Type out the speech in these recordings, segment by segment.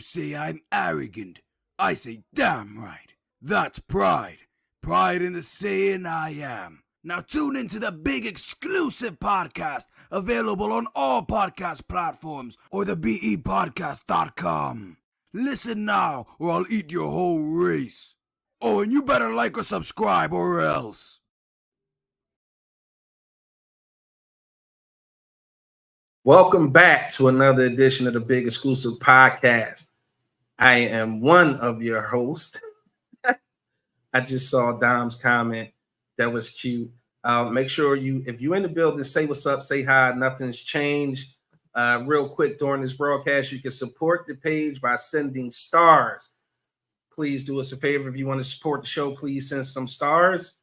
say I'm arrogant. I say damn right. That's pride. Pride in the saying I am. Now tune into the big exclusive podcast available on all podcast platforms or the BEpodcast.com. Listen now or I'll eat your whole race. Oh, and you better like or subscribe or else. Welcome back to another edition of the Big Exclusive Podcast. I am one of your hosts. I just saw Dom's comment. That was cute. Make sure if you're in the building, say what's up, say hi. Nothing's changed. Real quick during this broadcast, you can support the page by sending stars. Please do us a favor. If you want to support the show, please send some stars.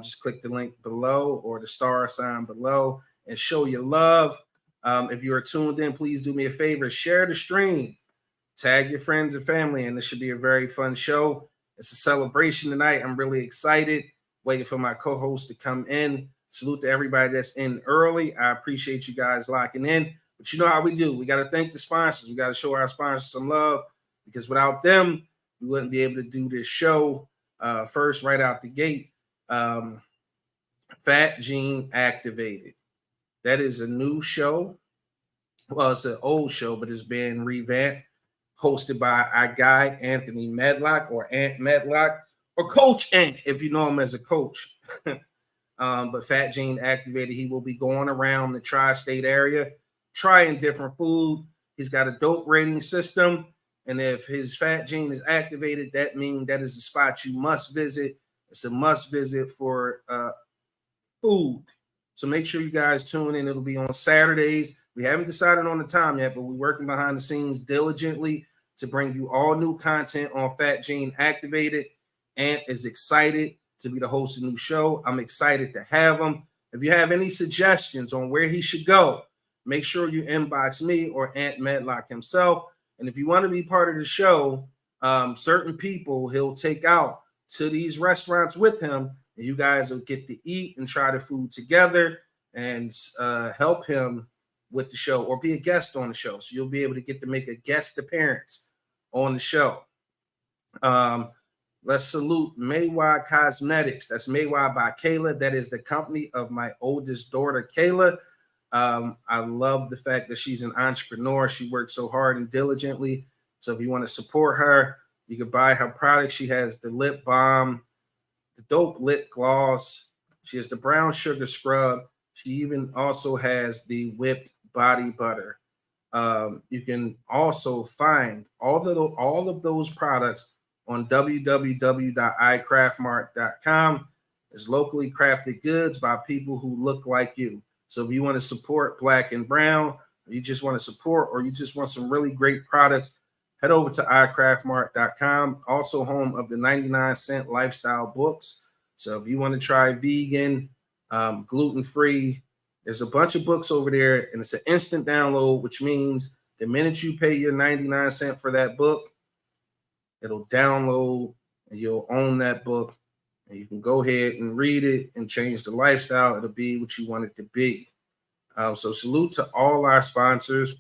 Just click the link below or the star sign below and show your love. If you are tuned in, please do me a favor. Share the stream. Tag your friends and family, and this should be a very fun show. It's a celebration tonight. I'm really excited. Waiting for my co-host to come in. Salute to everybody that's in early. I appreciate you guys locking in. But you know how we do. We got to thank the sponsors. We got to show our sponsors some love because without them, we wouldn't be able to do this show. First, right out the gate, Fat Gene Activated. That is a new show. Well, it's an old show, but it's been revamped. Hosted by our guy, Anthony Medlock, or Ant Medlock, or Coach Ant, if you know him as a coach. But Fat Gene Activated, he will be going around the tri-state area, trying different food. He's got a dope rating system. And if his Fat Gene is activated, that means that is a spot you must visit. It's a must visit for food. So make sure you guys tune in. It'll be on Saturdays. We haven't decided on the time yet, but we're working behind the scenes diligently to bring you all new content on Fat Gene Activated. Ant is excited to be the host of the new show. I'm excited to have him. If you have any suggestions on where he should go, make sure you inbox me or Ant Medlock himself. And if you want to be part of the show, certain people he'll take out to these restaurants with him, and you guys will get to eat and try the food together and help him with the show or be a guest on the show. So you'll be able to get to make a guest appearance on the show. Let's salute Maywa Cosmetics. That's Maywa by Kayla. That is the company of my oldest daughter, Kayla. I love the fact that she's an entrepreneur. She works so hard and diligently. So if you want to support her, you can buy her products. She has the lip balm, the dope lip gloss. She has the brown sugar scrub. She even also has the whipped body butter. You can also find all of those products on www.icraftmart.com. It's locally crafted goods by people who look like you. So if you want to support Black and Brown, or you just want to support, or you just want some really great products, head over to icraftmart.com, also home of the 99-cent lifestyle books. So if you want to try vegan, gluten-free, there's a bunch of books over there, and it's an instant download, which means the minute you pay your 99 cents for that book, it'll download and you'll own that book. And you can go ahead and read it and change the lifestyle. It'll be what you want it to be. So salute to all our sponsors.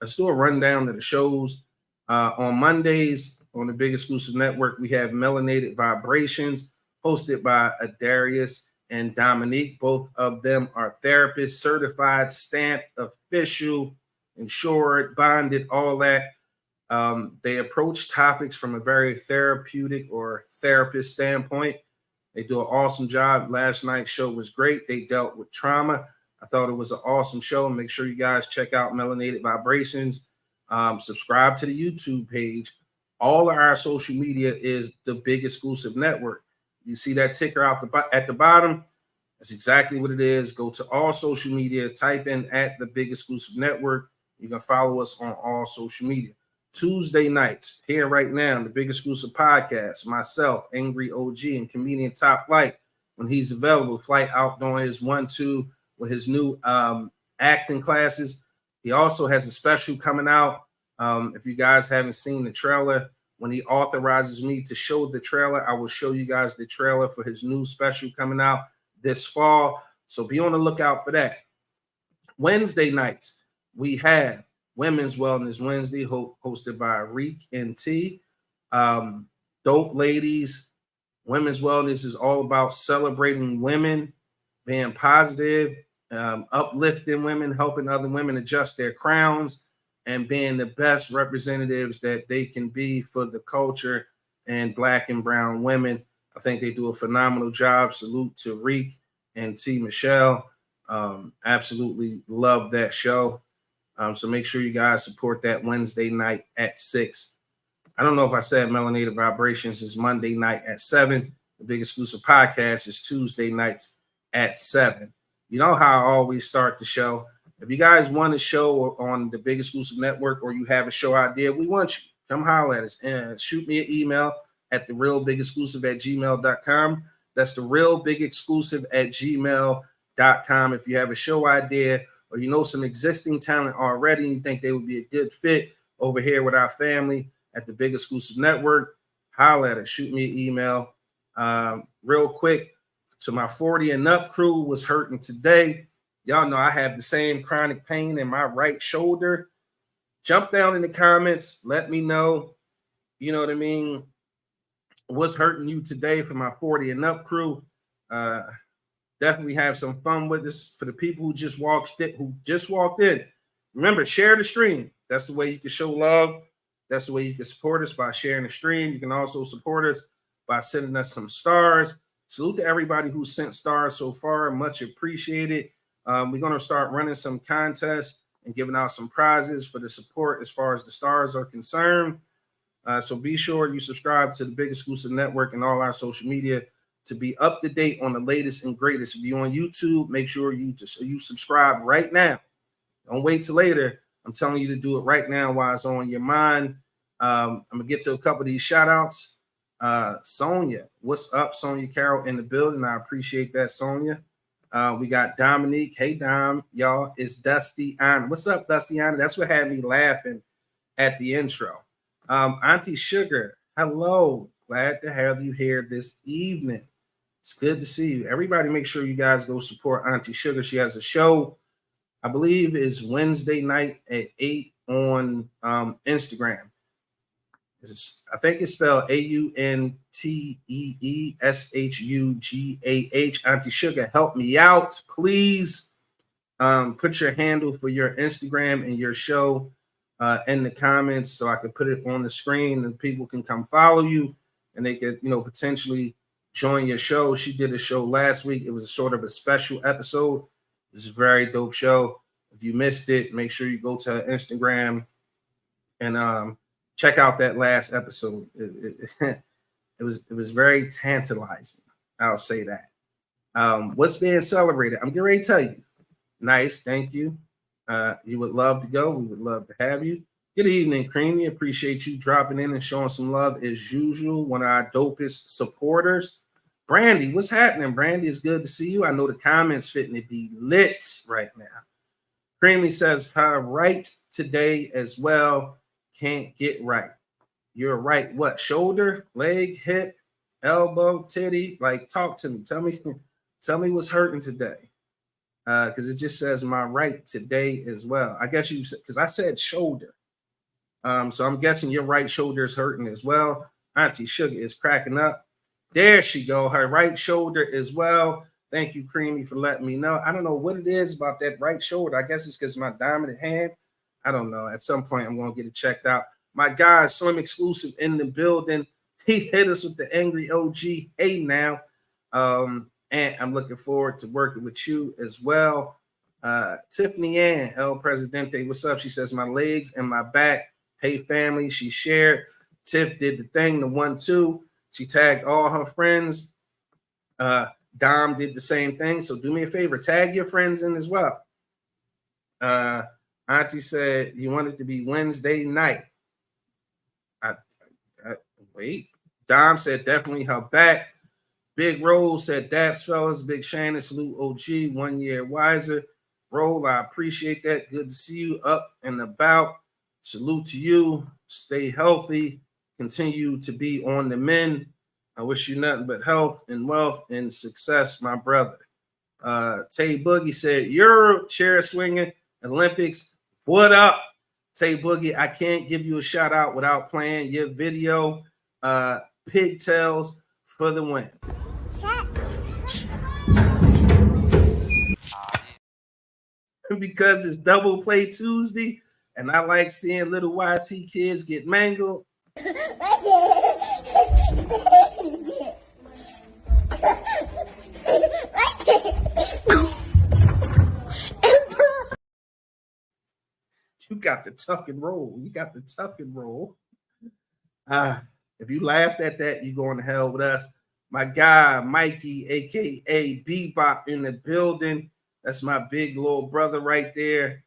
Let's do a rundown of the shows. On Mondays on the Big Exclusive Network, we have Melanated Vibrations, hosted by Adarius and Dominique. Both of them are therapists, certified, stamped, official, insured, bonded, all that. They approach topics from a very therapeutic or therapist standpoint. They do an awesome job. Last night's show was great. They dealt with trauma. I thought it was an awesome show. Make sure you guys check out Melanated Vibrations. Subscribe to the YouTube page. All of our social media is the Big Exclusive Network. You see that ticker out at the bottom? That's exactly what it is. Go to all social media, type in at the Big Exclusive Network. You can follow us on all social media. Tuesday nights, here right now, the Big Exclusive Podcast, myself, Angry OG, and comedian Top Flight, when he's available. Flight out doing his 1-2 with his new acting classes. He also has a special coming out. If you guys haven't seen the trailer, when he authorizes me to show the trailer, I will show you guys the trailer for his new special coming out this fall. So be on the lookout for that. Wednesday nights, we have Women's Wellness Wednesday, hosted by Reek and T. Dope ladies. Women's Wellness is all about celebrating women, being positive, uplifting women, helping other women adjust their crowns, and being the best representatives that they can be for the culture and Black and brown women. I think they do a phenomenal job. Salute to Reek and T. Michelle. Absolutely love that show. So make sure you guys support that Wednesday night at 6. I don't know if I said Melanated Vibrations is Monday night at 7. The Big Exclusive Podcast is Tuesday nights at 7. You know how I always start the show. If you guys want a show on the Big Exclusive Network or you have a show idea, we want you. Come holler at us and shoot me an email at therealbigexclusive@gmail.com. That's therealbigexclusive@gmail.com. If you have a show idea or you know some existing talent already and you think they would be a good fit over here with our family at the Big Exclusive Network, holler at us. Shoot me an email. Real quick, to my 40 and up crew was hurting today. Y'all know I have the same chronic pain in my right shoulder. Jump down in the comments. Let me know, you know what I mean, what's hurting you today for my 40 and up crew. Definitely have some fun with this. For the people who just walked in, remember, share the stream. That's the way you can show love. That's the way you can support us, by sharing the stream. You can also support us by sending us some stars. Salute to everybody who sent stars so far. Much appreciated. We're going to start running some contests and giving out some prizes for the support as far as the stars are concerned. So be sure you subscribe to the Big Exclusive Network and all our social media to be up to date on the latest and greatest. If you're on YouTube, make sure you subscribe right now. Don't wait till later. I'm telling you to do it right now while it's on your mind. I'm going to get to a couple of these shout outs. Sonia, what's up? Sonia Carroll in the building. I appreciate that, Sonia. We got Dominique. Hey, Dom, y'all. It's Dusty Anna. What's up, Dusty Anna? That's what had me laughing at the intro. Auntie Sugar, hello. Glad to have you here this evening. It's good to see you. Everybody, make sure you guys go support Auntie Sugar. She has a show, I believe is Wednesday night at 8 on Instagram. I think it's spelled AUNTEESHUGAH. Auntie Sugar, help me out, please. Put your handle for your Instagram and your show in the comments so I can put it on the screen and people can come follow you and they could, potentially join your show. She did a show last week. It was sort of a special episode. It was a very dope show. If you missed it, make sure you go to her Instagram and check out that last episode. It was very tantalizing. I'll say that. What's being celebrated? I'm getting ready to tell you. Nice, thank you. You would love to go. We would love to have you. Good evening, Creamy. Appreciate you dropping in and showing some love as usual. One of our dopest supporters. Brandy, what's happening? Brandy, it's good to see you. I know the comments fitting to be lit right now. Creamy says her right today as well. Can't get right. You're right. What? Shoulder, leg, hip, elbow, titty? Like, talk to me. Tell me what's hurting today. Because it just says my right today as well. I guess you said, because I said shoulder. So I'm guessing your right shoulder is hurting as well. Auntie Sugar is cracking up. There she go. Her right shoulder as well. Thank you, Creamy, for letting me know. I don't know what it is about that right shoulder. I guess it's because of my dominant hand. I don't know. At some point, I'm going to get it checked out. My guy, Slim Exclusive in the building. He hit us with the angry OG. Hey, now. And I'm looking forward to working with you as well. Tiffany Ann, El Presidente, what's up? She says, my legs and my back. Hey, family. She shared. Tiff did the thing, the 1-2. She tagged all her friends. Dom did the same thing. So do me a favor. Tag your friends in as well. Auntie said you want it to be Wednesday night. Wait. Dom said definitely her back. Big Roll said daps, fellas. Big Shannon, salute OG, 1 year wiser. Roll, I appreciate that. Good to see you up and about. Salute to you. Stay healthy. Continue to be on the mend. I wish you nothing but health and wealth and success, my brother. Tay Boogie said, Euro chair swinging Olympics. What up? Tay Boogie, I can't give you a shout out without playing your video. Pigtails for the win. Because it's Double Play Tuesday, and I like seeing little YT kids get mangled. You got the tuck and roll. You got the tuck and roll. If you laughed at that, you going to hell with us. My guy, Mikey, aka Bebop, in the building. That's my big little brother right there.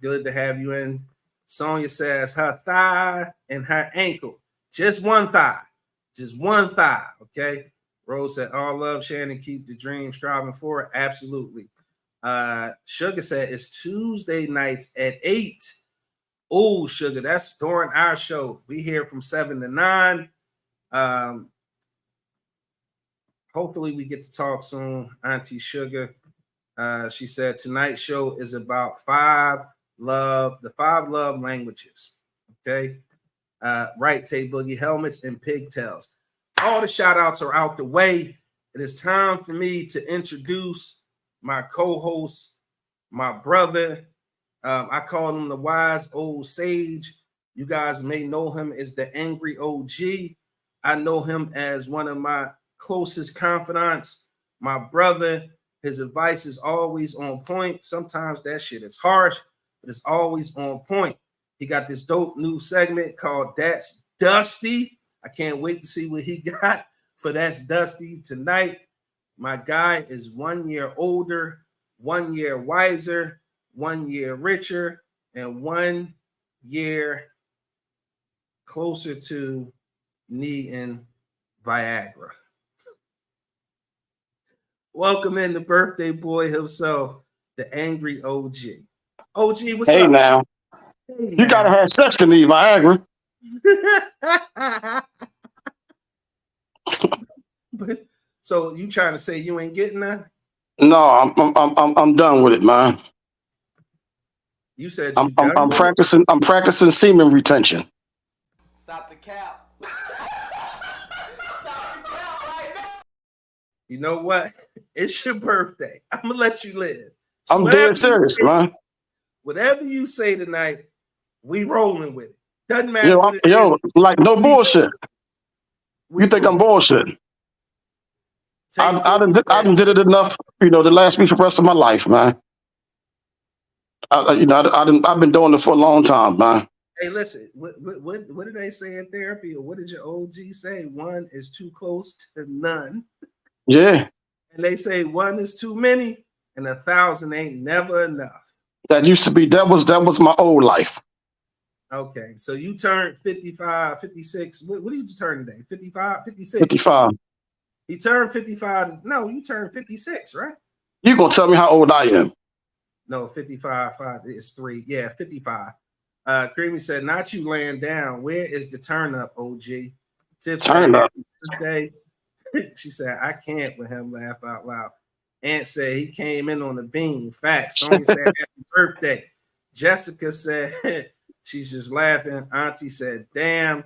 Good to have you in. Sonia says her thigh and her ankle. Just one thigh. Just one thigh. Okay. Rose said, all love, Shannon. Keep the dream striving forward. Absolutely. Sugar said it's Tuesday nights at 8. Oh, Sugar, that's during our show. We here from 7 to 9. Hopefully we get to talk soon. Auntie Sugar. She said tonight's show is about the 5 love languages. Okay. Right, Tay Boogie, helmets and pigtails. All the shout outs are out the way. It is time for me to introduce my co-host, my brother. I call him the wise old sage. You guys may know him as the angry OG. I know him as one of my closest confidants. My brother, his advice is always on point. Sometimes that shit is harsh, but it's always on point. He got this dope new segment called That's Dusty. I can't wait to see what he got for That's Dusty tonight. My guy is 1 year older, 1 year wiser, 1 year richer, and 1 year closer to needing Viagra. Welcome in the birthday boy himself, the angry OG. OG, what's up? Now. Hey, you gotta have sex to need Viagra. So you trying to say you ain't getting that? No, I'm done with it, man. You said I'm practicing semen retention. Stop the cap. Stop the cap right now. You know what? It's your birthday. I'm gonna let you live. So I'm dead serious, man. Whatever you say tonight, we rolling with it. Doesn't matter. Like no bullshit. You think I'm bullshit? I done did it enough, to last me for the rest of my life, man. I've been doing it for a long time, man. Hey, listen, what did they say in therapy, or what did your OG say? One is too close to none. Yeah. And they say one is too many, and 1,000 ain't never enough. That was my old life. Okay, so you turned 55, 56. What did you turn today? 55, 56? 55. He turned 55. No, you turned 56, right? You gonna tell me how old I am? No, 55, 5 is 3. Yeah, 55. Creamy said, not you laying down. Where is the turn up, OG? Tiff turn up. Today. She said, I can't with him laugh out loud. Aunt said he came in on the beam. Facts. Sonya said, happy birthday. Jessica said, she's just laughing. Auntie said, damn.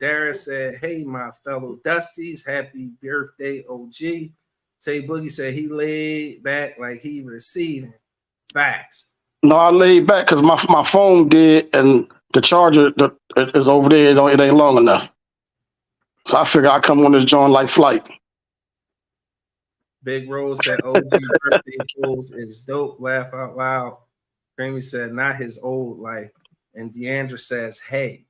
Dara said, hey, my fellow Dusties, happy birthday, OG. Tay Boogie said he laid back like he receiving. Facts. No, I laid back because my phone did, and the charger is over there. It ain't long enough. So I figure I come on this joint like flight. Big Rose said OG birthday fools is dope. Laugh out loud. Creamy said not his old life. And Deandra says, hey.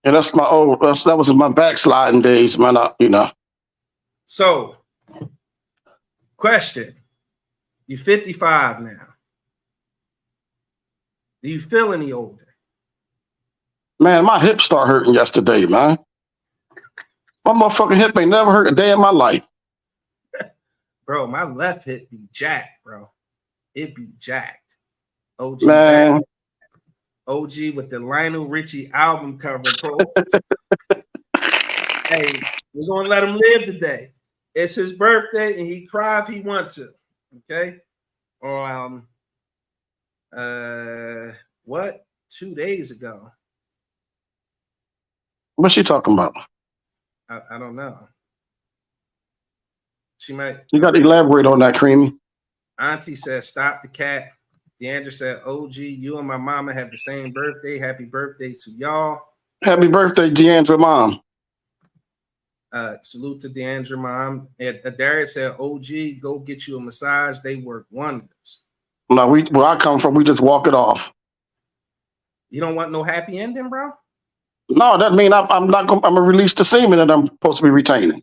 And that's my old, that was in my backsliding days, man. So, question. You're 55 now. Do you feel any older? Man, my hip started hurting yesterday, man. My motherfucking hip ain't never hurt a day in my life. Bro, my left hip be jacked, bro. It be jacked. OG, man. Back. OG with the Lionel Richie album cover pose. Hey, we're gonna let him live today. It's his birthday, and he cry if he wants to. Okay. Or what? 2 days ago. What's she talking about? I don't know. She might. You got to elaborate on that, Creamy. Auntie said, "Stop the cat." Deandra said, "OG, you and my mama have the same birthday. Happy birthday to y'all." Happy birthday, Deandra mom. Salute to Deandra mom. And Darius said, "OG, go get you a massage. They work wonders." No, where I come from, we just walk it off. You don't want no happy ending, bro? No, that means I'm not going. I'm gonna release the semen that I'm supposed to be retaining.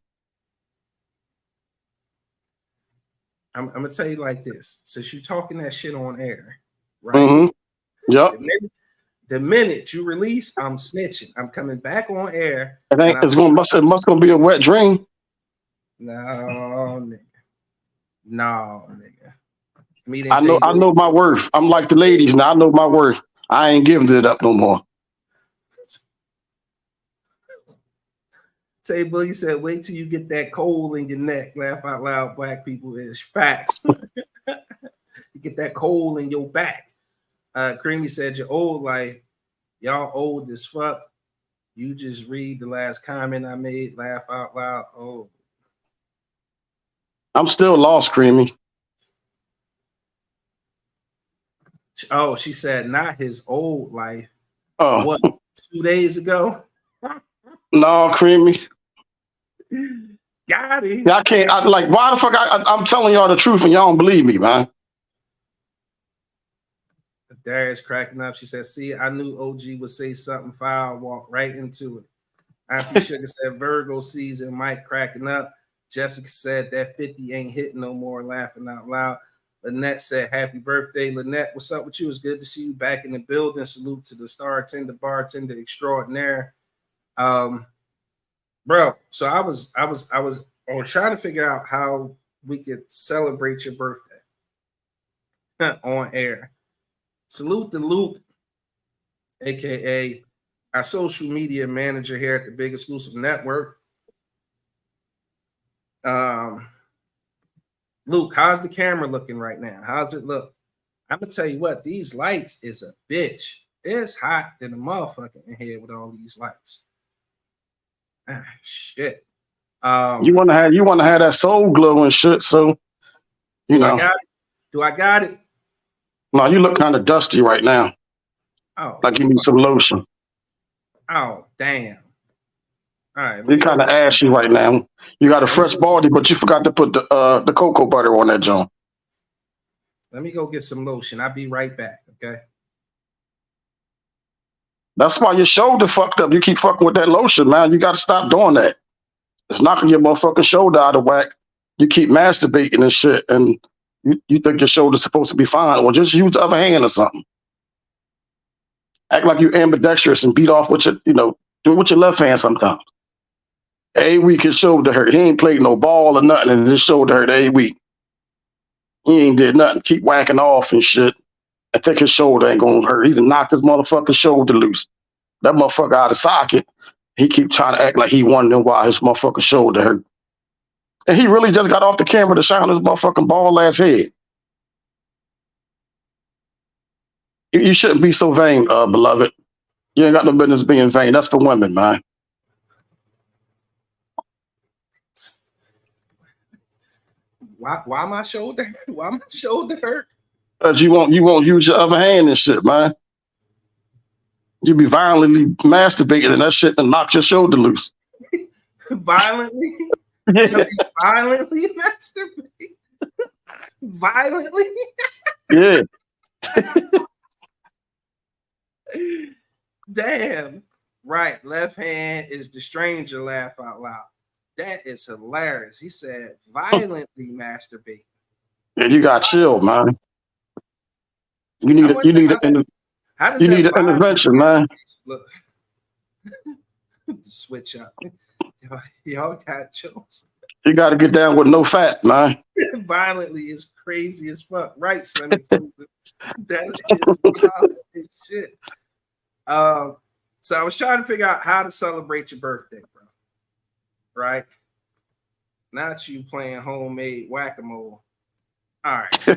I'm gonna tell you like this. Since you're talking that shit on air, right? Mm-hmm. Yep. The minute you release, I'm snitching. I'm coming back on air. It must gonna be a wet dream. No, nigga. No, nigga. I know my worth. I'm like the ladies now. I know my worth. I ain't giving it up no more. Tay Boogie said, "Wait till you get that coal in your neck." Laugh out loud, black people is fact. You get that coal in your back. Creamy said, "Your old life, y'all old as fuck. You just read the last comment I made. Laugh out loud." Oh, I'm still lost, Creamy. oh, she said, "Not his old life." Oh, what? 2 days ago? No, Creamy. Got it. Yeah, I can't. Why the fuck? I'm telling y'all the truth and y'all don't believe me, man. Darius cracking up. She said, "See, I knew OG would say something foul, walk right into it." Auntie Sugar said, "Virgo season." Mike cracking up. Jessica said, "That 50 ain't hitting no more," laughing out loud. Lynette said, "Happy birthday, Lynette. What's up with you? It's good to see you back in the building. Salute to the star tender, bartender extraordinaire." Bro, so I was trying to figure out how we could celebrate your birthday on air. Salute to Luke, aka our social media manager here at the Big Exclusive Network. Luke, how's the camera looking right now? How's it look? I'm gonna tell you what, these lights is a bitch. It's hot than a motherfucker in here with all these lights. Ah, shit. You want to have that soul glow and shit. So you know. I got it? Do I got it? No, you look kind of dusty right now. Oh, like you need some lotion. Oh, damn. All right. You're kind of ashy right now. You got a fresh body, but you forgot to put the cocoa butter on that joint. Let me go get some lotion. I'll be right back. Okay. That's why your shoulder fucked up. You keep fucking with that lotion, man. You got to stop doing that. It's knocking your motherfucking shoulder out of whack. You keep masturbating and shit, and you think your shoulder's supposed to be fine. Well, just use the other hand or something. Act like you ambidextrous and beat off with your, do it with your left hand sometimes. Every week his shoulder hurt. He ain't played no ball or nothing, and his shoulder hurt every week. He ain't did nothing. Keep whacking off and shit. I think his shoulder ain't gonna hurt. He done knocked his motherfucking shoulder loose. That motherfucker out of socket. He keep trying to act like he wondering why his motherfucking shoulder hurt. And he really just got off the camera to shine his motherfucking bald ass head. You shouldn't be so vain, beloved. You ain't got no business being vain. That's for women, man. Why my shoulder? Why my shoulder hurt? Cause you won't use your other hand and shit, man. You be violently masturbating and that shit and knock your shoulder loose. Violently? Yeah. Violently masturbate? Violently? Yeah. Damn. Right. Left hand is the stranger, laugh out loud. That is hilarious. He said violently masturbate. Yeah, you got chill, man. You need an intervention, man. Look, the switch up. Y'all got chills. You got to get down with no fat, man. Violently is crazy as fuck, right, Sonny? That is wild as shit. So I was trying to figure out how to celebrate your birthday, bro. Right? Not you playing homemade whack-a-mole. All right. You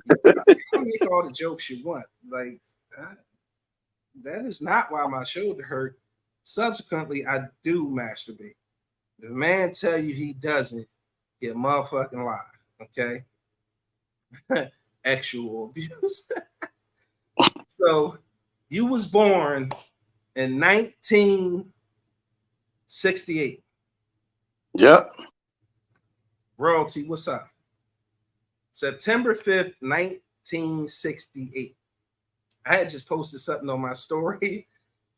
can make all the jokes you want. Like, That is not why my shoulder hurt. Subsequently, I do masturbate. If a man tell you he doesn't, he a motherfucking lie. Okay. Actual abuse. So you was born in 1968. Yep. Royalty, what's up? September 5th, 1968. I had just posted something on my story,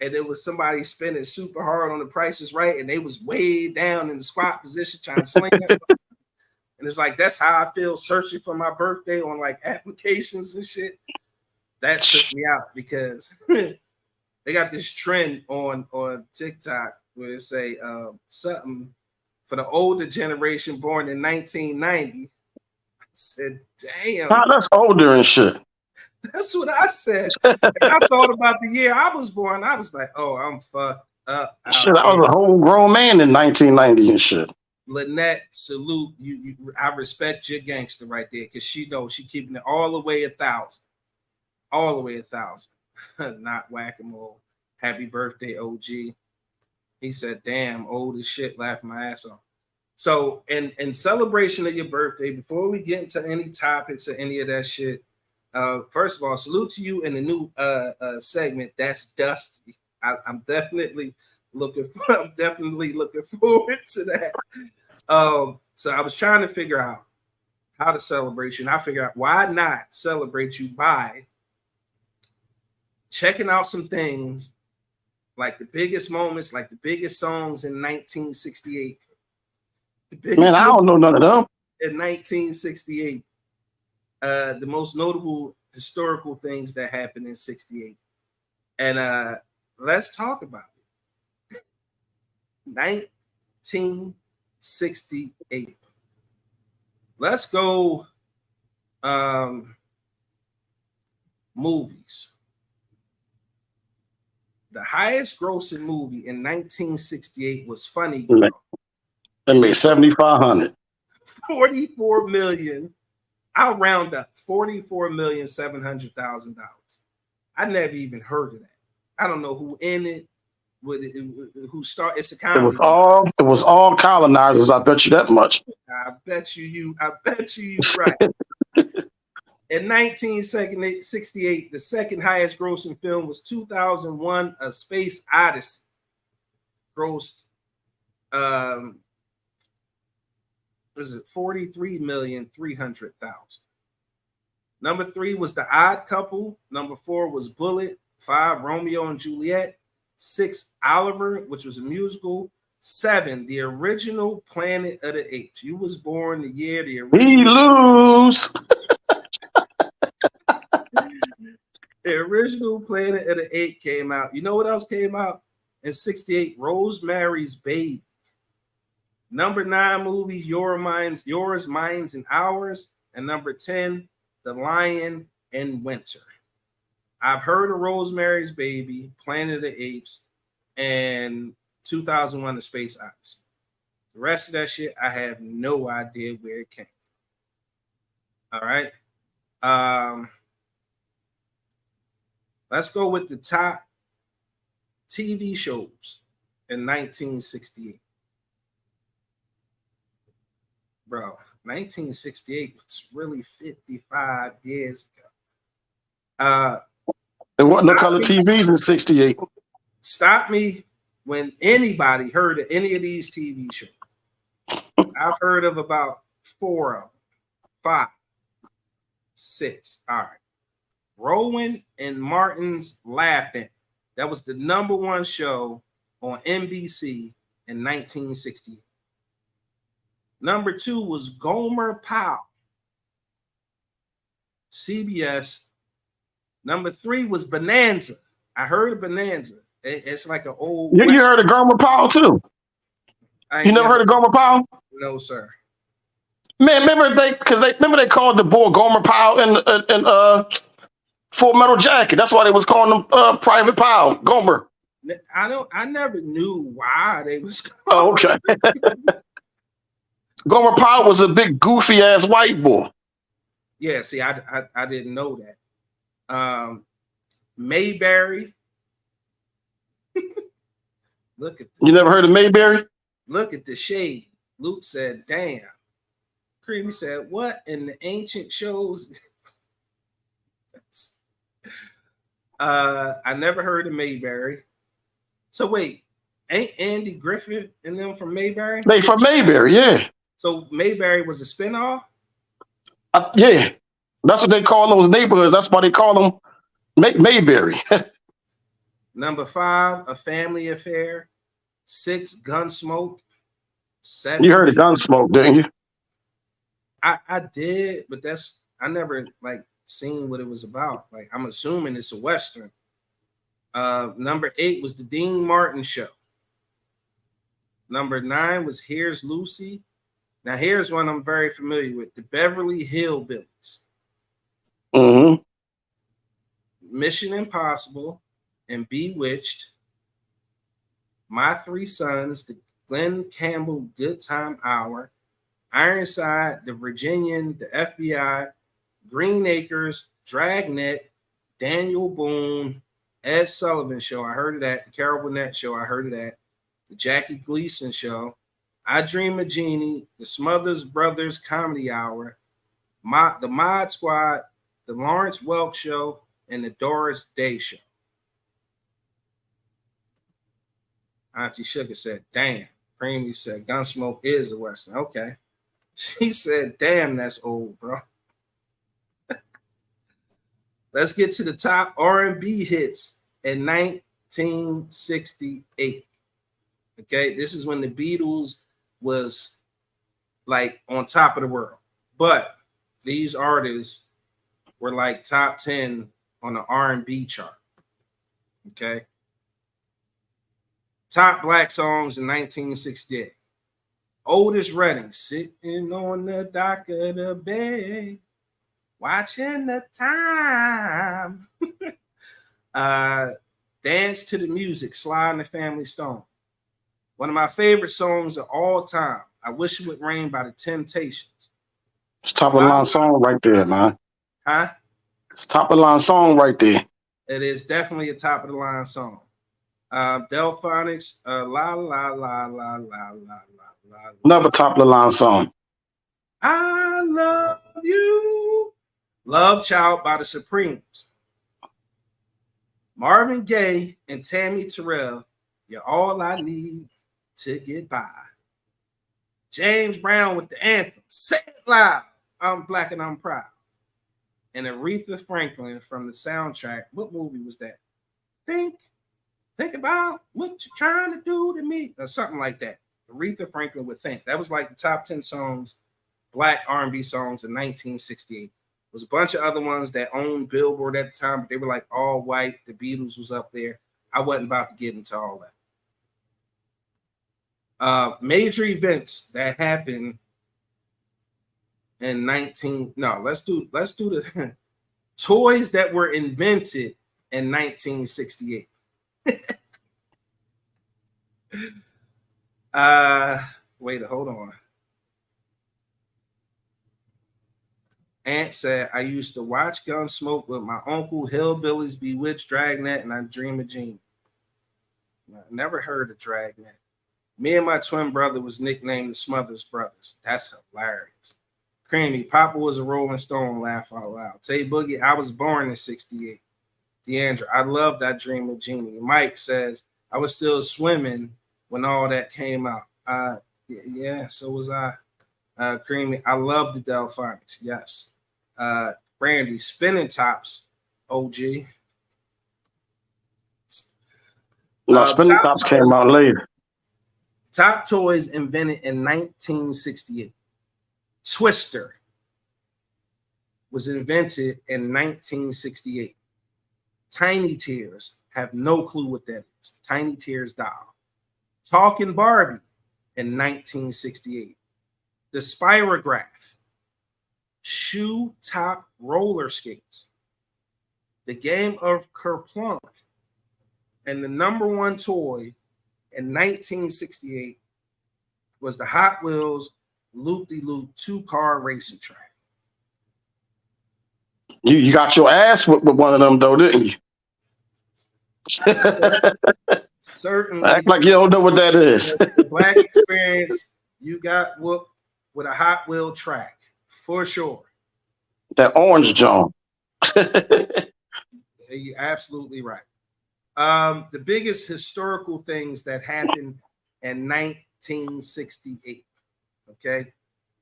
and it was somebody spinning super hard on the Price is Right, and they was way down in the squat position trying to sling it. And it's like, that's how I feel searching for my birthday on like applications and shit. That took me out because they got this trend on TikTok where they say something for the older generation born in 1990. I said, damn. Nah, that's older and shit. That's what I said. And I thought about the year I was born. I was like, oh, I'm fucked up. Shit, I was a whole grown man in 1990 and shit. Lynette, salute you. I respect your gangster right there because she knows she keeping it all the way 1,000. All the way 1,000. Not whack-a-mole. Happy birthday, OG. He said, damn, old as shit, laughing my ass off. So in celebration of your birthday, before we get into any topics or any of that shit, first of all, salute to you in the new segment. That's Dusty. I'm definitely looking forward to that. So I was trying to figure out how to celebrate you, and I figured out why not celebrate you by checking out some things like the biggest moments, like the biggest songs in 1968. Man, I don't know none of them. In 1968. The most notable historical things that happened in 68. And let's talk about it. 1968. Let's go movies. The highest grossing movie in 1968 was Funny Girl. It made 7,500. 44 million. I'll round up $44,700,000. I never even heard of that. I don't know who in it, who started. It's a comedy. It was all colonizers. I bet you that much. I bet you right. In 1968, the second highest grossing film was 2001: A Space Odyssey. Grossed, was it 43,300,000. Number 3 was The Odd Couple. Number 4 was Bullet. 5, Romeo and Juliet. 6, Oliver, which was a musical. 7, The Original Planet of the Apes. You was born the year the original. We lose. The Original Planet of the Apes came out. You know what else came out in 68? Rosemary's Baby. Number 9 movie, Yours, Mine, and Ours. And number 10, The Lion in Winter. I've heard of Rosemary's Baby, Planet of the Apes, and 2001: The Space Odyssey. The rest of that shit, I have no idea where it came from. All right. Let's go with the top TV shows in 1968. Bro, 1968 was really 55 years ago. There wasn't no color TVs in 68. Stop me when anybody heard of any of these TV shows. I've heard of about 4 of them. 5, 6. All right. Rowan and Martin's Laughing. That was the number 1 show on NBC in 1968. Number 2 was Gomer Pyle, CBS. Number 3 was Bonanza. I heard of Bonanza. It's like an old. You heard of Gomer Pyle too? You never heard of Gomer Pyle? No, sir. Man, remember they called the boy Gomer Pyle in Full Metal Jacket. That's why they was calling him Private Pyle, Gomer. I never knew why they was calling. Oh, okay. Gomer Pyle was a big goofy ass white boy. Yeah, see, I didn't know that. Mayberry, Look at You never heard of Mayberry? look at the shade. Luke said, "Damn." Creamy said, "What in the ancient shows?" I never heard of Mayberry. So wait, ain't Andy Griffith and them from Mayberry? They from Mayberry, yeah. So Mayberry was a spinoff? Yeah. That's what they call those neighborhoods. That's why they call them Mayberry. Number 5, A Family Affair. 6, Gunsmoke. 7, You heard of Gunsmoke, didn't you? I did, but I never like seen what it was about. Like I'm assuming it's a Western. Number 8 was the Dean Martin Show. Number 9 was Here's Lucy. Now here's one I'm very familiar with: the Beverly Hillbillies, Mm-hmm. Mission Impossible, and Bewitched. My Three Sons, the Glenn Campbell Good Time Hour, Ironside, the Virginian, the FBI, Green Acres, Dragnet, Daniel Boone, Ed Sullivan Show. I heard of that. The Carol Burnett Show. I heard of that. The Jackie Gleason Show. I Dream of Jeannie, the Smothers Brothers Comedy Hour, the Mod Squad, the Lawrence Welk Show, and the Doris Day Show. Auntie Sugar said, "Damn." Creamy said, "Gunsmoke is a Western." Okay. She said, "Damn, that's old, bro." Let's get to the top R&B hits in 1968. Okay, this is when the Beatles was like on top of the world. But these artists were like top 10 on the R&B chart. Okay. Top black songs in 1968. Otis Redding, sitting on the dock of the bay, watching the time. Dance to the Music, Sly and the Family Stone. One of my favorite songs of all time, I Wish It Would Rain by the Temptations. It's top of the line song right there, man. Huh? It's top of the line song right there. It is definitely a top of the line song. Delphonics, La La La La La La La La. Another top of the line song. I Love You. Love Child by the Supremes. Marvin Gaye and Tammy Terrell, You're All I Need to Get By. James Brown with the anthem, Say It Loud, I'm Black and I'm Proud. And Aretha Franklin from the soundtrack. What movie was that? Think about what you're trying to do to me, or something like that. Aretha Franklin would Think. That was like the top 10 songs, black R&B songs in 1968. There was a bunch of other ones that owned Billboard at the time, but they were like all white. The Beatles was up there. I wasn't about to get into all that. Major events that happened in let's do the toys that were invented in 1968. Hold on. Aunt said, I used to watch Gunsmoke with my uncle, Hillbillies, Bewitched, Dragnet, and I Dream of Jeannie. I never heard of Dragnet. Me and my twin brother was nicknamed the Smothers Brothers. That's hilarious. Creamy, Papa was a Rolling Stone, laugh out loud. Tay Boogie, I was born in 68. Deandra, I loved I Dream of Jeannie. Mike says, I was still swimming when all that came out. Yeah, so was I. Creamy, I love the Delphonics. Yes. Brandy, Spinning Tops, OG. No, Spinning Tops came out later. Top toys invented in 1968. Twister was invented in 1968. Tiny Tears, have no clue what that is. Tiny Tears doll. Talking Barbie in 1968. The Spirograph. Shoe top roller skates. The game of Kerplunk. And the number one toy in 1968 was the Hot Wheels Loop-de-Loop 2-car racing track. You got your ass with one of them though, didn't you? Certainly, Act like you don't know what that is. the Black experience, you got whooped with a Hot Wheel track for sure. That orange John. You're absolutely right. The biggest historical things that happened in 1968. Okay,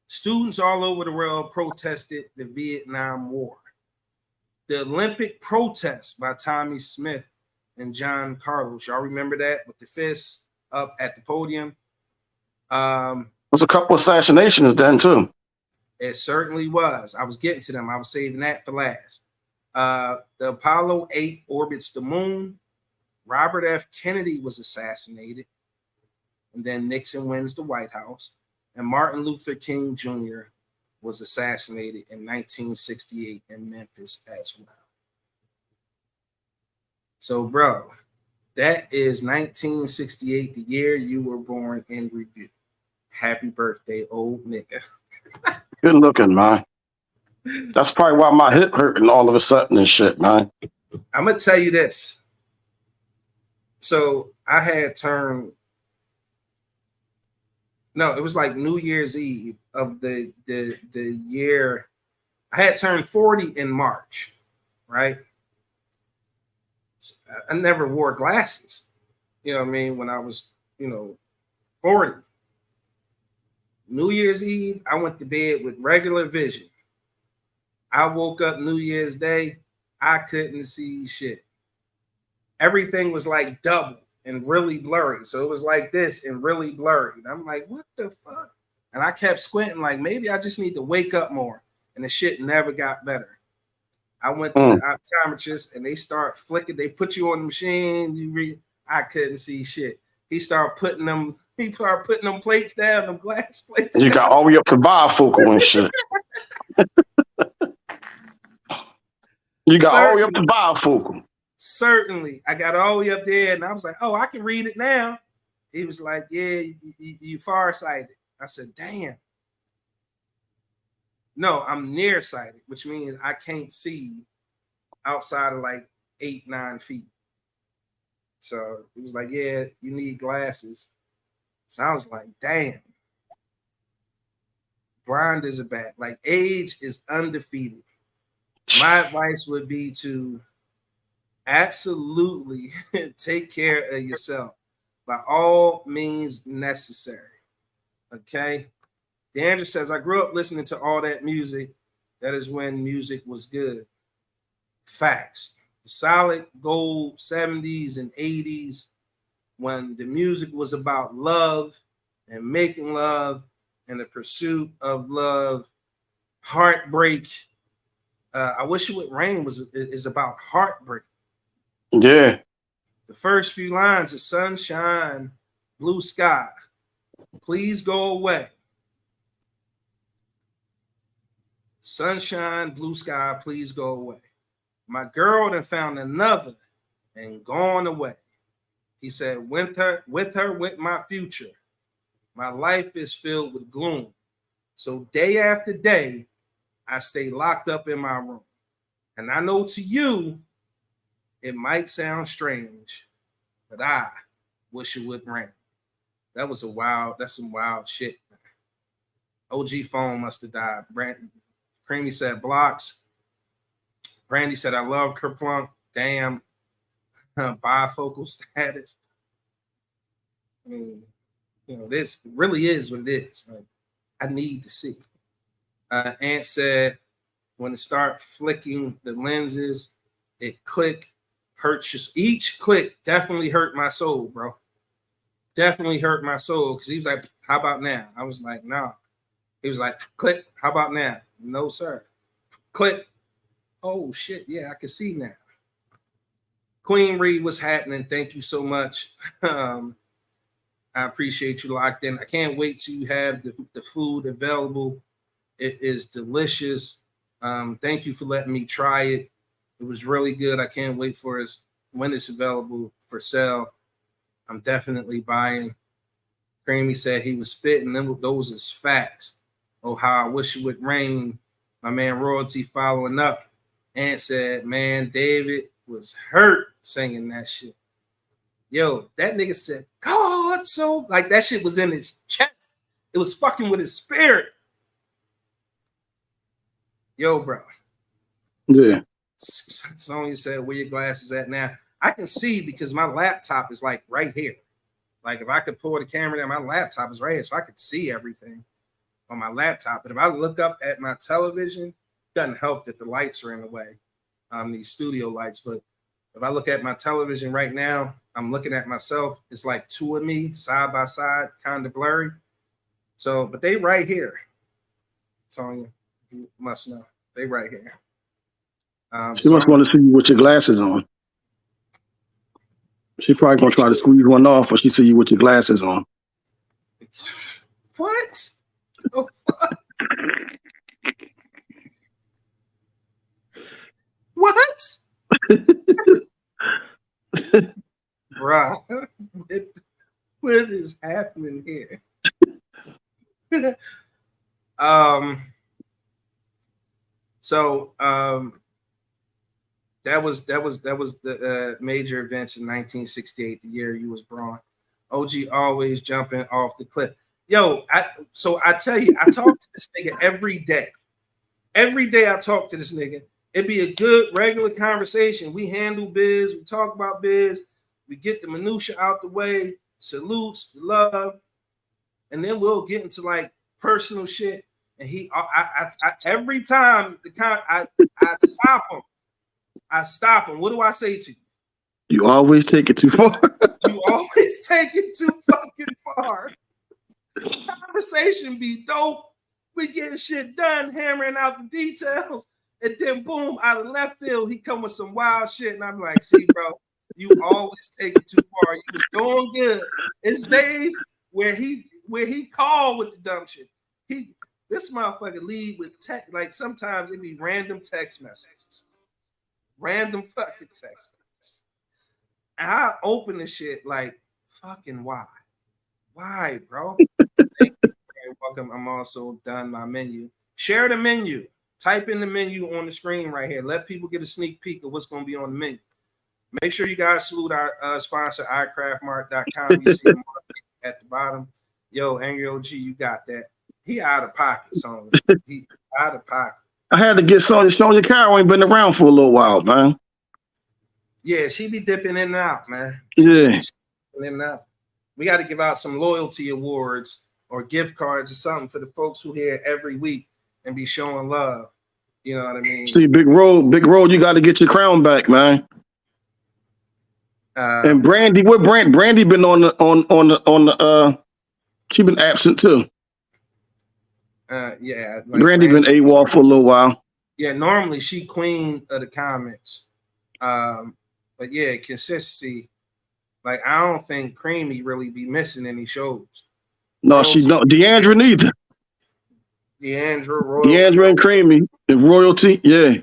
students all over the world protested the Vietnam War. The Olympic protest by Tommy Smith and John Carlos. Y'all remember that with the fists up at the podium? There's a couple assassinations then too. It certainly was. I was getting to them. I was saving that for last. The Apollo 8 orbits the moon. Robert F. Kennedy was assassinated. And then Nixon wins the White House. And Martin Luther King Jr. was assassinated in 1968 in Memphis as well. So, bro, that is 1968, the year you were born in review. Happy birthday, old nigga. Good looking, man. That's probably why my hip hurting all of a sudden and shit, man. I'm gonna tell you this. So I had turned. No, it was like New Year's Eve of the year. I had turned 40 in March, right? I never wore glasses. You know what I mean? When I was, 40. New Year's Eve, I went to bed with regular vision. I woke up New Year's Day, I couldn't see shit. Everything was like double and really blurry. So it was like this and really blurry. And I'm like, what the fuck? And I kept squinting, like maybe I just need to wake up more. And the shit never got better. I went to the optometrist and they start flicking. They put you on the machine. I couldn't see shit. He started putting them plates down, them glass plates. You got all the way up to bifocal and shit. You got all the way up to bifocal. Certainly. I got all the way up there and I was like, oh, I can read it now. He was like, yeah, you farsighted. I said, damn. No, I'm nearsighted, which means I can't see outside of like 8-9 feet. So it was like, yeah, you need glasses. So I was like, damn. Blind is a bad. Like age is undefeated. My advice would be to absolutely take care of yourself by all means necessary. Okay. DeAndre says, I grew up listening to all that music. That is when music was good. Facts. The solid gold 70s and 80s, when the music was about love and making love and the pursuit of love, heartbreak. I Wish It Would Rain is about heartbreak. Yeah. The first few lines are sunshine, blue sky. Please go away. Sunshine, blue sky, please go away. My girl done found another and gone away. He said, with her went my future. My life is filled with gloom. So day after day, I stay locked up in my room. And I know to you, it might sound strange, but I wish it would rain. That's some wild shit. OG phone must have died. Creamy said blocks. Brandy said, I love Kerplunk. Damn. Bifocal status. I mean, this really is what it is. Like, I need to see. Ant said, when it start flicking the lenses, it hurts each click definitely hurt my soul, bro. Definitely hurt my soul. Because he was like, how about now? I was like, no. He was like, click, how about now? No, sir. Click. Oh, shit. Yeah, I can see now. Queen Reed, what's happening? Thank you so much. I appreciate you locked in. I can't wait till you have the food available. It is delicious. Thank you for letting me try it. It was really good. I can't wait for it when it's available for sale. I'm definitely buying. Creamy said he was spitting. Those is facts. Oh, how I wish it would rain. My man Royalty following up and said, man, David was hurt singing that shit. Yo, that nigga said, God, so like that shit was in his chest. It was fucking with his spirit. Yo, bro. Yeah. Sonya said, where your glasses at now? I can see because my laptop is like right here. Like if I could pull the camera down, my laptop is right here, so I could see everything on my laptop. But if I look up at my television, doesn't help that the lights are in the way, these studio lights. But if I look at my television right now, I'm looking at myself. It's like two of me side by side, kind of blurry. So, but they right here. Tonya, you must know. They right here. She must want to see you with your glasses on. She probably gonna try to squeeze one off when she see you with your glasses on. What? Oh, fuck. What? Bro, what is happening here? That was the major events in 1968, the year you was born. OG always jumping off the cliff. Yo, I tell you, I talk to this nigga every day. Every day I talk to this nigga. It'd be a good regular conversation. We handle biz, we talk about biz, we get the minutia out the way, salutes, love, and then we'll get into like personal shit. And I every time I stop him. I stop him. What do I say to you? You always take it too far. You always take it too fucking far. Conversation be dope. We getting shit done, hammering out the details, and then boom, out of left field, he come with some wild shit, and I'm like, see, bro, you always take it too far. You was doing good. It's days where he called with the dumb shit. This motherfucker lead with text, like sometimes it be random text messages. Random fucking text messages. And I open the shit like, fucking why? Why, bro? Thank you. Welcome. I'm also done my menu. Share the menu. Type in the menu on the screen right here. Let people get a sneak peek of what's going to be on the menu. Make sure you guys salute our sponsor, iCraftMart.com. You see the market at the bottom. Yo, Angry OG, you got that. He out of pocket, son. He out of pocket. I had to get Sonya Carroll ain't been around for a little while, man. Yeah, she be dipping in and out, man. Yeah. In and out. We got to give out some loyalty awards or gift cards or something for the folks who here every week and be showing love. You know what I mean? See, Big Road, you got to get your crown back, man. And Brandy, what Brandy been on the she been absent too. Yeah, like Brandy been AWOL for a little while. Yeah, normally she queen of the comments. But yeah, consistency. Like I don't think Creamy really be missing any shows. No, Royalty, she don't. Deandra neither. Deandra and Creamy and Royalty, yeah.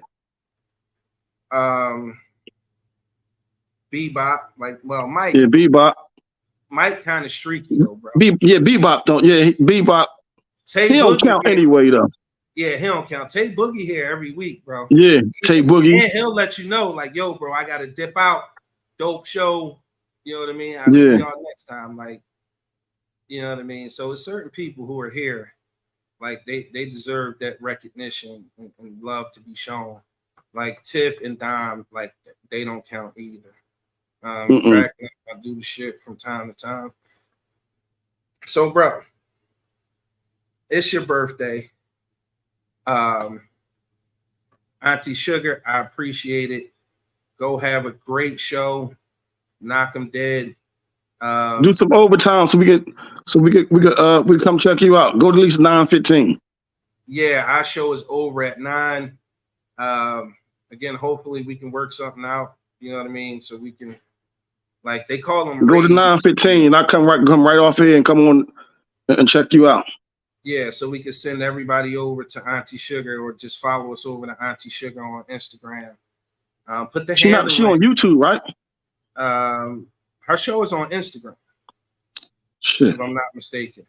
Bebop, like Mike. Yeah, Bebop. Mike kind of streaky though, bro. Bebop don't. Yeah, Bebop. He don't count anyway though. Yeah, he don't count. Tay Boogie here every week, bro. Yeah, Tay Boogie. And he'll let you know, like, yo, bro, I gotta dip out. Dope show. You know what I mean? I'll see y'all next time. Like, you know what I mean? So it's certain people who are here, like they deserve that recognition and love to be shown. Like Tiff and Dom, like they don't count either. I do the shit from time to time. So, bro, it's your birthday. Auntie Sugar, I appreciate it. Go have a great show. Knock them dead. Do some overtime so we could come check you out. Go to at least 9:15. Yeah, our show is over at 9. Again, hopefully we can work something out. You know what I mean? So we can, like they call them. Go to 9:15. I come right off here and come on and check you out. Yeah, so we can send everybody over to Auntie Sugar or just follow us over to Auntie Sugar on Instagram. Put the she on YouTube, right? Her show is on Instagram. Shit. If I'm not mistaken.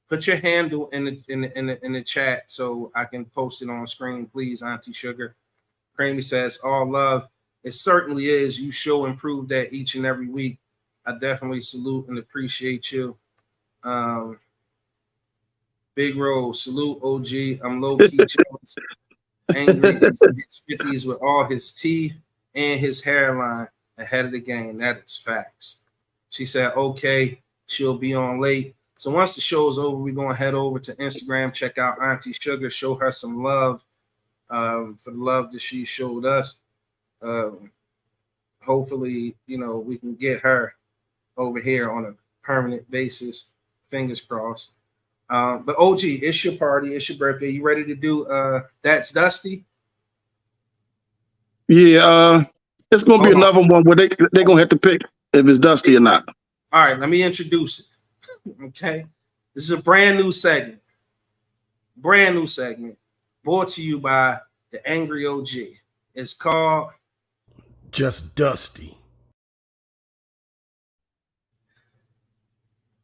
Put your handle in the chat so I can post it on screen, please, Auntie Sugar. Creamy says, all love. It certainly is. You show and prove that each and every week. I definitely salute and appreciate you. Big Rose, salute OG. I'm low key jealous. Angry is in his 50s with all his teeth and his hairline ahead of the game. That is facts. She said, okay, she'll be on late. So once the show's over, we're going to head over to Instagram, check out Auntie Sugar, show her some love for the love that she showed us. Hopefully, we can get her over here on a permanent basis. Fingers crossed. But OG, it's your party. It's your birthday. You ready to do That's Dusty? Yeah, it's gonna be another one where they're gonna have to pick if it's Dusty or not. All right, let me introduce it. Okay. This is a brand new segment. Brand new segment brought to you by the Angry OG. It's called Just Dusty.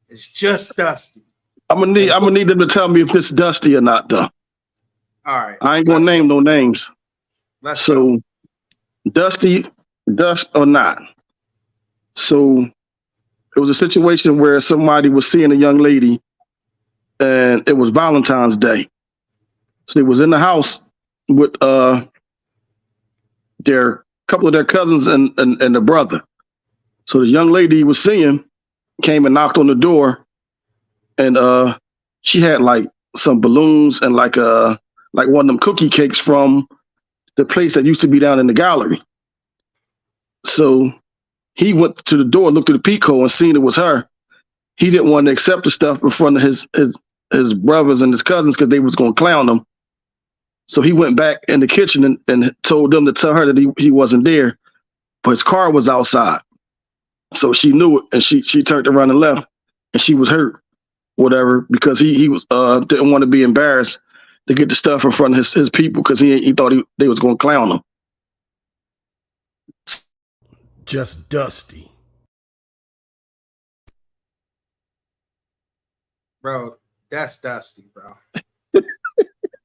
It's Just Dusty. I'm gonna need them to tell me if it's Dusty or not, though. All right. I ain't gonna name no names. Let's go. Dusty, dust or not. So it was a situation where somebody was seeing a young lady, and it was Valentine's Day. So they was in the house with their couple of their cousins and the brother. So the young lady he was seeing came and knocked on the door, and she had like some balloons and like one of them cookie cakes from the place that used to be down in the gallery. So he went to the door, looked through the peephole, and seen it was her. He didn't want to accept the stuff in front of his brothers and his cousins because they was going to clown him. So he went back in the kitchen and told them to tell her that he wasn't there, but his car was outside. So she knew it, and she turned around and left, and she was hurt, whatever, because he was didn't want to be embarrassed to get the stuff in front of his people because he thought they was going to clown him. Just Dusty. Bro, that's Dusty, bro.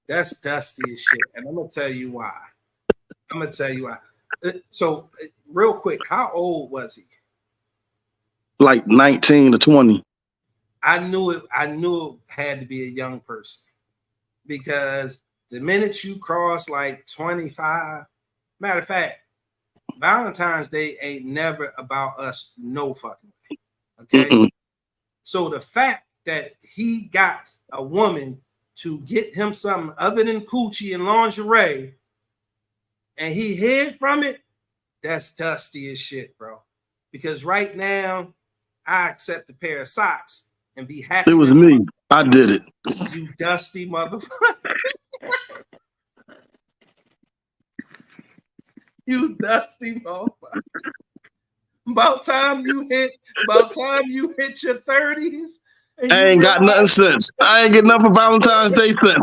That's Dusty as shit. And I'm going to tell you why. So, real quick, how old was he? Like 19 to 20. I knew it had to be a young person because the minute you cross like 25, matter of fact, Valentine's Day ain't never about us no fucking way. Okay. Mm-mm. So the fact that he got a woman to get him something other than coochie and lingerie and he hid from it, that's Dusty as shit, bro. Because right now, I accept a pair of socks and be happy. It was me. I did it. You dusty motherfucker. You dusty motherfucker. About time you hit your 30s. I ain't got nothing since. I ain't getting nothing for Valentine's Day since.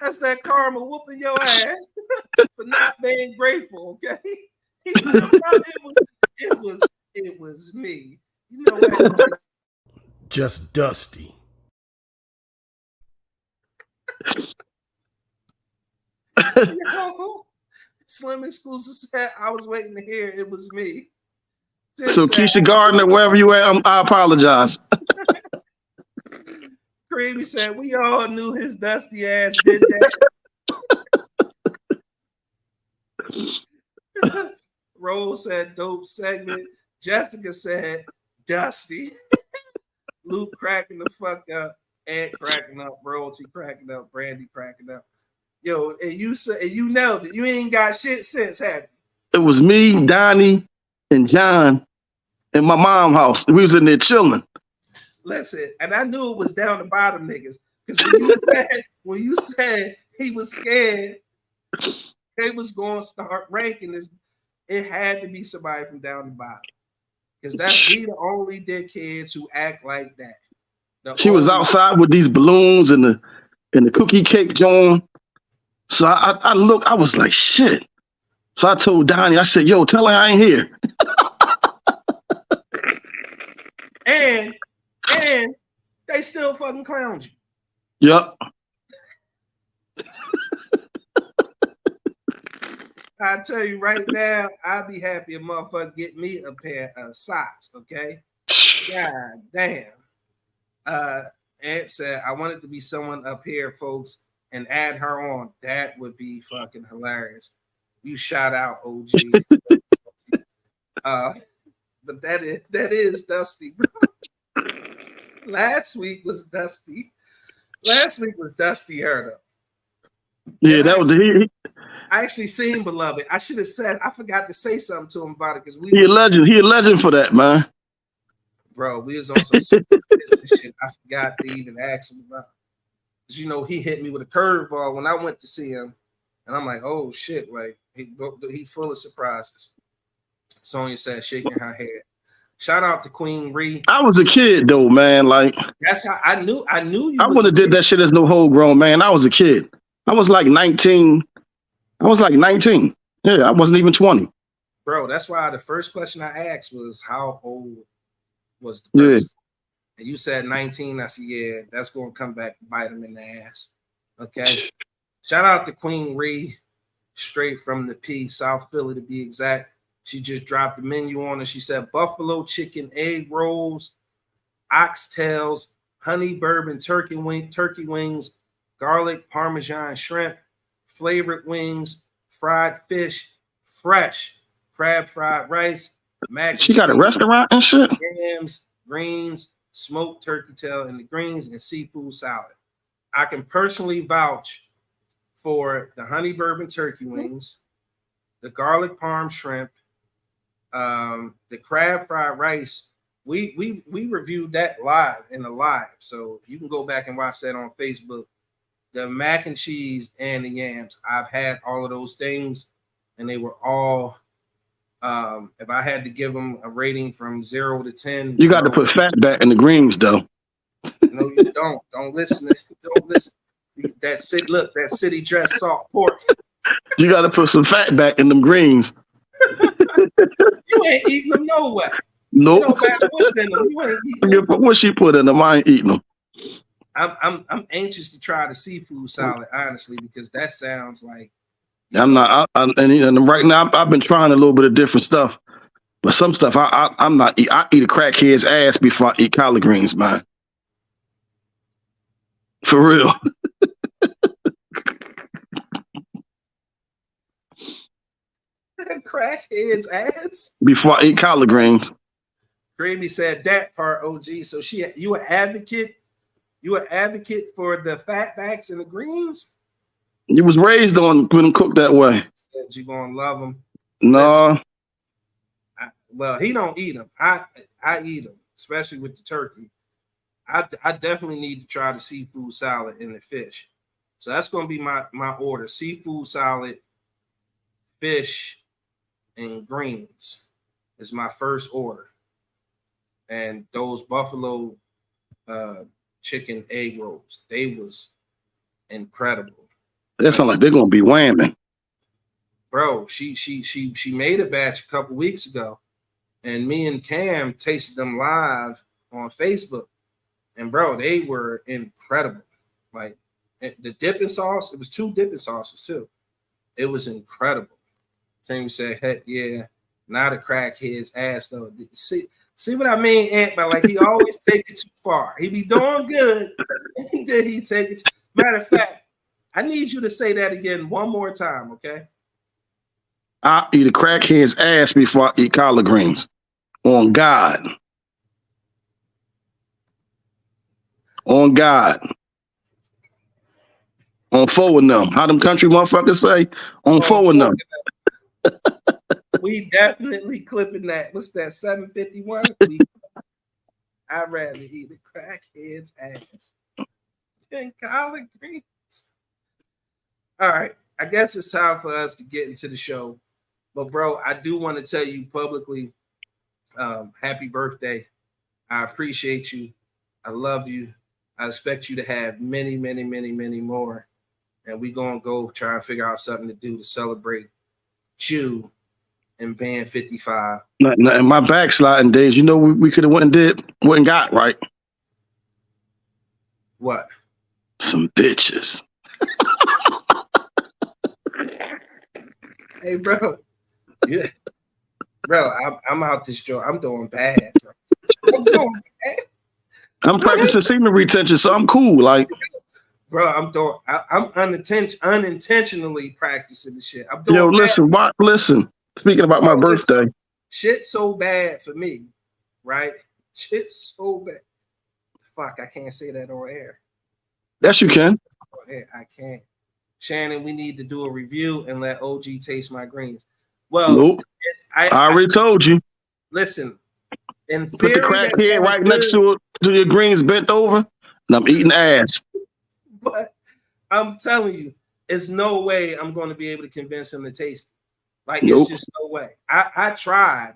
That's that karma whooping your ass for not being grateful, okay? He took out, it was me. You know what? Just Dusty. Yo, Slim Exclusive said I was waiting to hear it was me. So Keisha Gardner, wherever you at, I apologize. Creamy said we all knew his dusty ass did that. Rose said dope segment. Jessica said dusty. Luke cracking the fuck up. Ed cracking up. Royalty cracking up. Brandy cracking up. Yo, and you nailed it. You ain't got shit since, have you? It was me, Donnie, and John in my mom's house. We was in there chilling. Listen, and I knew it was down the bottom niggas. Because when you said he was scared, they was going to start ranking this. It had to be somebody from down the bottom. Because we the only dickheads who act like that. She was outside with these balloons and the cookie cake joint. So I looked, I was like, shit. So I told Donnie, I said, yo, tell her I ain't here. And they still fucking clowned you. Yep. I tell you right now, I'd be happy if motherfucker get me a pair of socks, okay? God damn. Aunt said, I wanted to be someone up here, folks, and add her on. That would be fucking hilarious. You shout out, OG. But that is Dusty, bro. Last week was Dusty. Last week was Dusty Herdo. Yeah, that was I actually seen Beloved. I should have said, I forgot to say something to him about it because he a legend. He a legend for that, man. Bro, we was on some super business shit. I forgot to even ask him about. Because you know, he hit me with a curveball when I went to see him. And I'm like, oh shit, like he full of surprises. Sonya said, shaking her head. Shout out to Queen Ree. I was a kid though, man. Like that's how I knew you. I would have did that shit as no whole grown man. I was a kid. I was like 19. Yeah, I wasn't even 20. Bro, that's why the first question I asked was how old was the person? Yeah. And you said 19. I said, yeah, that's going to come back bite him in the ass. Okay. Shout out to Queen Ree, straight from the P, South Philly to be exact. She just dropped the menu on her. She said buffalo chicken egg rolls, oxtails, honey bourbon turkey wings, garlic parmesan shrimp, flavored wings, fried fish, fresh crab fried rice, mac. She got a restaurant and shit. Yams, greens, smoked turkey tail in the greens, and seafood salad. I can personally vouch for the honey bourbon turkey wings, the garlic parm shrimp, the crab fried rice. We reviewed that live in the live, so you can go back and watch that on Facebook. The mac and cheese and the yams. I've had all of those things, and they were all. If I had to give them a rating from 0 to 10, you got to put fat back in the greens, though. No, you don't. Don't listen. Don't listen. That city dress salt pork. You got to put some fat back in them greens. You ain't eating them no way. Nope. You know what's in them. You ain't eating them. What she put in them, I ain't eating them. I'm anxious to try the seafood salad, honestly, because that sounds like. I'm not. And right now, I've been trying a little bit of different stuff, but some stuff I'm not. I eat a crackhead's ass before I eat collard greens, man. For real. Crackhead's ass before I eat collard greens. Gravy said that part, OG. So you an advocate? You an advocate for the fatbacks and the greens? You was raised on when them cooked that way. Said you gonna love them. No. Well, he don't eat them. I eat them, especially with the turkey. I definitely need to try the seafood salad and the fish. So that's gonna be my order: seafood salad, fish, and greens is my first order. And those buffalo chicken egg rolls, they was incredible. That sounds like they're gonna be whamming. Bro, she made a batch a couple weeks ago, and me and Cam tasted them live on Facebook. And bro, they were incredible. Like the dipping sauce, it was 2 dipping sauces too. It was incredible. Cam said, heck yeah, not a crackhead's ass though. See what I mean, Ant? But like he always take it too far. He be doing good, and then he take it. Matter of fact, I need you to say that again one more time, okay? I eat a crackhead's ass before I eat collard greens. On God. On God. On 4 of them. How them country motherfuckers say? On 4 of them. We definitely clipping that. What's that? 751? I'd rather eat a crackhead's ass than collard greens. All right. I guess it's time for us to get into the show. But bro, I do want to tell you publicly, happy birthday. I appreciate you. I love you. I expect you to have many, many, many, many more. And we're going to go try and figure out something to do to celebrate you and Band 55. In my backsliding days, you know, we could have went and got, right? What? Some bitches. Hey, bro. Yeah, bro. I'm out this joint. I'm doing bad, bro. I'm doing bad. I'm practicing semen retention, so I'm cool. Like, Bro, I'm unintentionally practicing the shit. I'm yo, doing bad. listen. Speaking about my Bro, listen, birthday, shit's so bad for me, right? Shit's so bad. Fuck, I can't say that on air. yes, you can. On air. I can't. Shannon, we need to do a review and let OG taste my greens. Well, Nope. I already told you. listen. In Put the theory, crack that head sounds right good, next to your greens bent over, and I'm eating ass. but I'm telling you, it's no way I'm going to be able to convince him to taste it. Like, Nope. it's just no way. I tried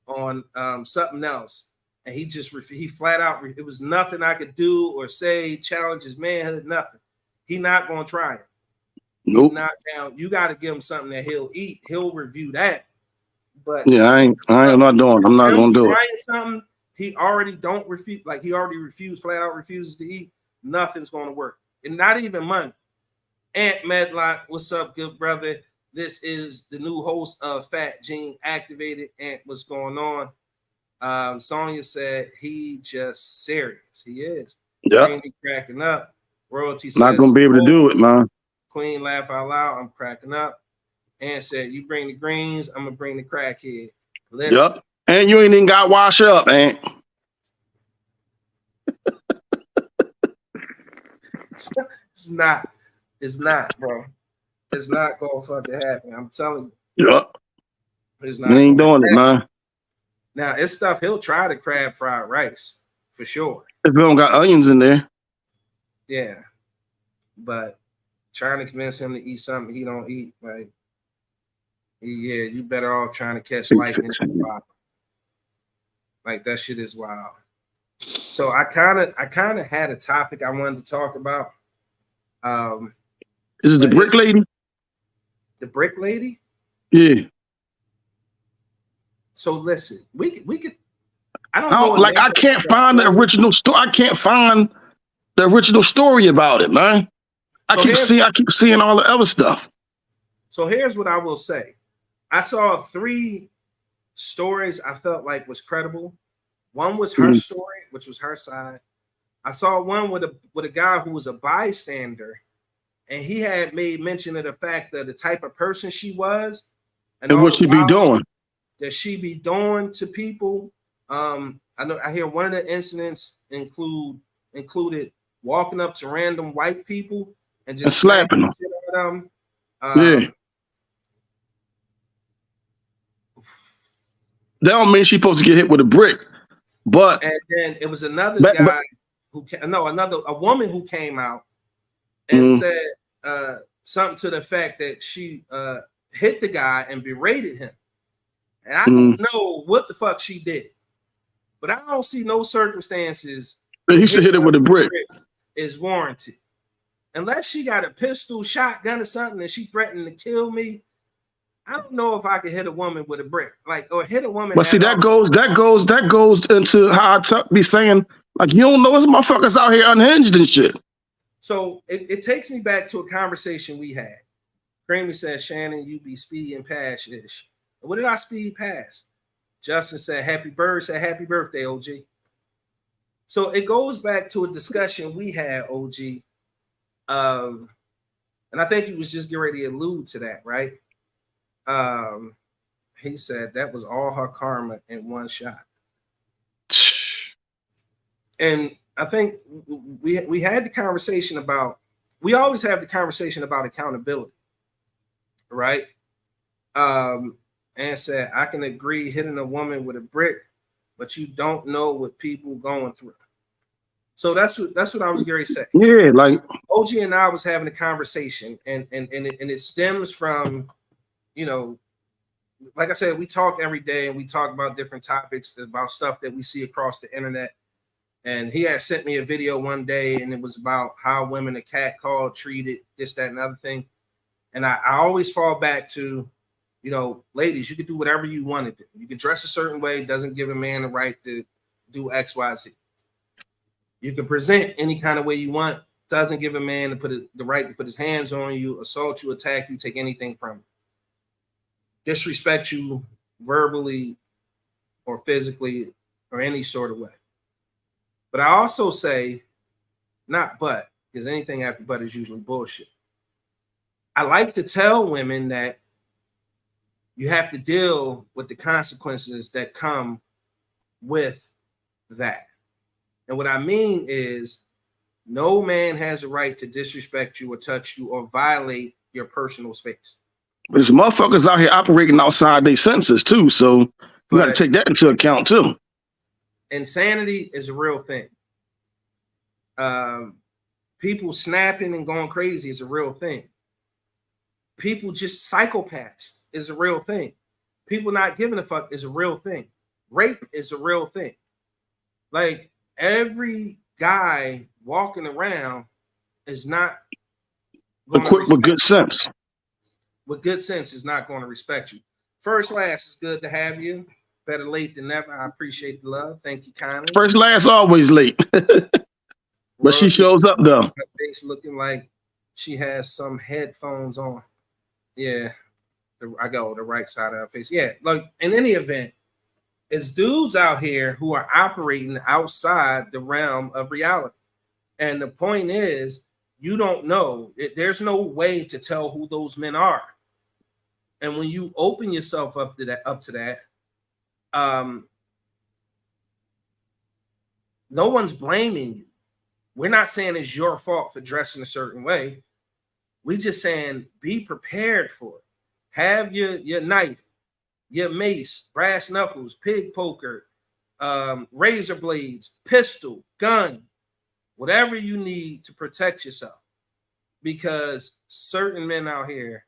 on something else, and he flat out, it was nothing I could do or say, challenge his manhood, nothing. He not going to try it. Nope. He's not down. You got to give him something that he'll eat. He'll review that. But Yeah, I'm not doing. I'm not gonna do it. Trying something he already don't refuse, like he already refused, flat out refuses to eat. Nothing's going to work, and not even money. Ant Medlock, what's up, good brother? This is the new host of Fat Gene Activated. Ant, what's going on? Sonya said he just serious. He is. Yeah, Creamy cracking up. Royalty says not gonna be able to do it, man. Queen laugh out loud. I'm cracking up. And said, "You bring the greens, I'm gonna bring the crackhead." Listen, Yep. And you ain't even got wash up, man. it's not, bro. It's not gonna fucking happen. I'm telling you, Yep. it's You not. ain't Gonna doing it, happen. man. Now it's stuff he'll try the crab fried rice for sure. If you don't got onions in there, Yeah, but trying to convince him to eat something he don't eat, like, yeah, you better off trying to catch lightning. Like, that shit is wild. So I kind of had a topic I wanted to talk about. Is it the brick lady? The brick lady? Yeah. So listen, we could. I don't know. Like, I can't find the original story. I can't find the original story about it, man. I keep seeing all the other stuff. So here's what I will say. I saw 3 stories I felt like was credible. One was her story, which was her side. I saw one with a guy who was a bystander, and he had made mention of the fact that the type of person she was and what she be doing. That she be doing to people. I hear one of the incidents included walking up to random white people and just slapping them. Shit at them. Yeah. That don't mean she's supposed to get hit with a brick. But and then it was another guy a woman who came out and said something to the fact that she hit the guy and berated him. And I don't know what the fuck she did, but I don't see no circumstances he should hit it with a brick is warranted. Unless she got a pistol, shotgun, or something, and she threatened to kill me. I don't know if I could hit a woman with a brick, or hit a woman. But see, that goes into how I be saying, like, you don't know this motherfuckers out here unhinged and shit. So it takes me back to a conversation we had. Creamy said, "Shannon, you be speeding past-ish." What did I speed past? Justin said, "Happy birthday, OG." So it goes back to a discussion we had, OG. And I think he was just getting ready to allude to that, right? He said that was all her karma in one shot. And I think we had the conversation about, we always have the conversation about accountability, right? And said, I can agree hitting a woman with a brick, but you don't know what people going through. So that's what I was going to say. Yeah, like OG and I was having a conversation, and it stems from, like I said, we talk every day and we talk about different topics, about stuff that we see across the internet. And he had sent me a video one day, and it was about how women are catcalled, treated, this, that, and other thing. And I always fall back to, ladies, you can do whatever you want to do. You can dress a certain way, doesn't give a man the right to do X, Y, Z. You can present any kind of way you want, doesn't give a man the right to put his hands on you, assault you, attack you, take anything from you. disrespect you verbally or physically or any sort of way. But I also say, not but, because anything after but is usually bullshit. I like to tell women that you have to deal with the consequences that come with that. And what I mean is, no man has a right to disrespect you or touch you or violate your personal space. But there's motherfuckers out here operating outside their senses too, so you got to take that into account too. Insanity is a real thing. People snapping and going crazy is a real thing. People just psychopaths is a real thing. People not giving a fuck is a real thing. Rape is a real thing. Like, every guy walking around is not equipped with good sense. With good sense is not going to respect you. First Lass, it's good to have you. Better late than never. I appreciate the love. Thank you kindly. First Lass always late. But she shows up though. Her face looking like she has some headphones on. Yeah, I go the right side of her face. Yeah, like in any event, it's dudes out here who are operating outside the realm of reality. And the point is, you don't know. There's no way to tell who those men are. And when you open yourself up to that, no one's blaming you. We're not saying it's your fault for dressing a certain way. We're just saying be prepared for it. Have your knife, your mace, brass knuckles, pig poker, razor blades, pistol, gun, whatever you need to protect yourself. Because certain men out here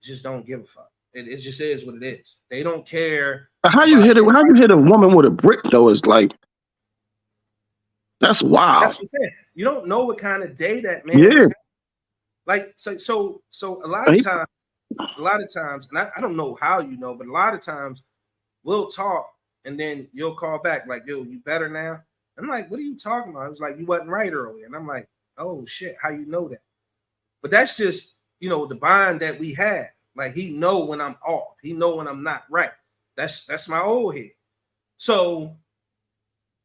just don't give a fuck. It just is what it is. They don't care. How you hit a woman with a brick though is like, that's wild. That's what I'm saying. You don't know what kind of day that man is having. Like, so a lot of times, and I don't know how you know, but a lot of times we'll talk and then you'll call back like, yo, you better now? I'm like, what are you talking about? It was like, you wasn't right earlier. And I'm like, oh shit, how you know that? But that's just, the bond that we have. Like, he know when I'm off. He know when I'm not right. That's my old head. So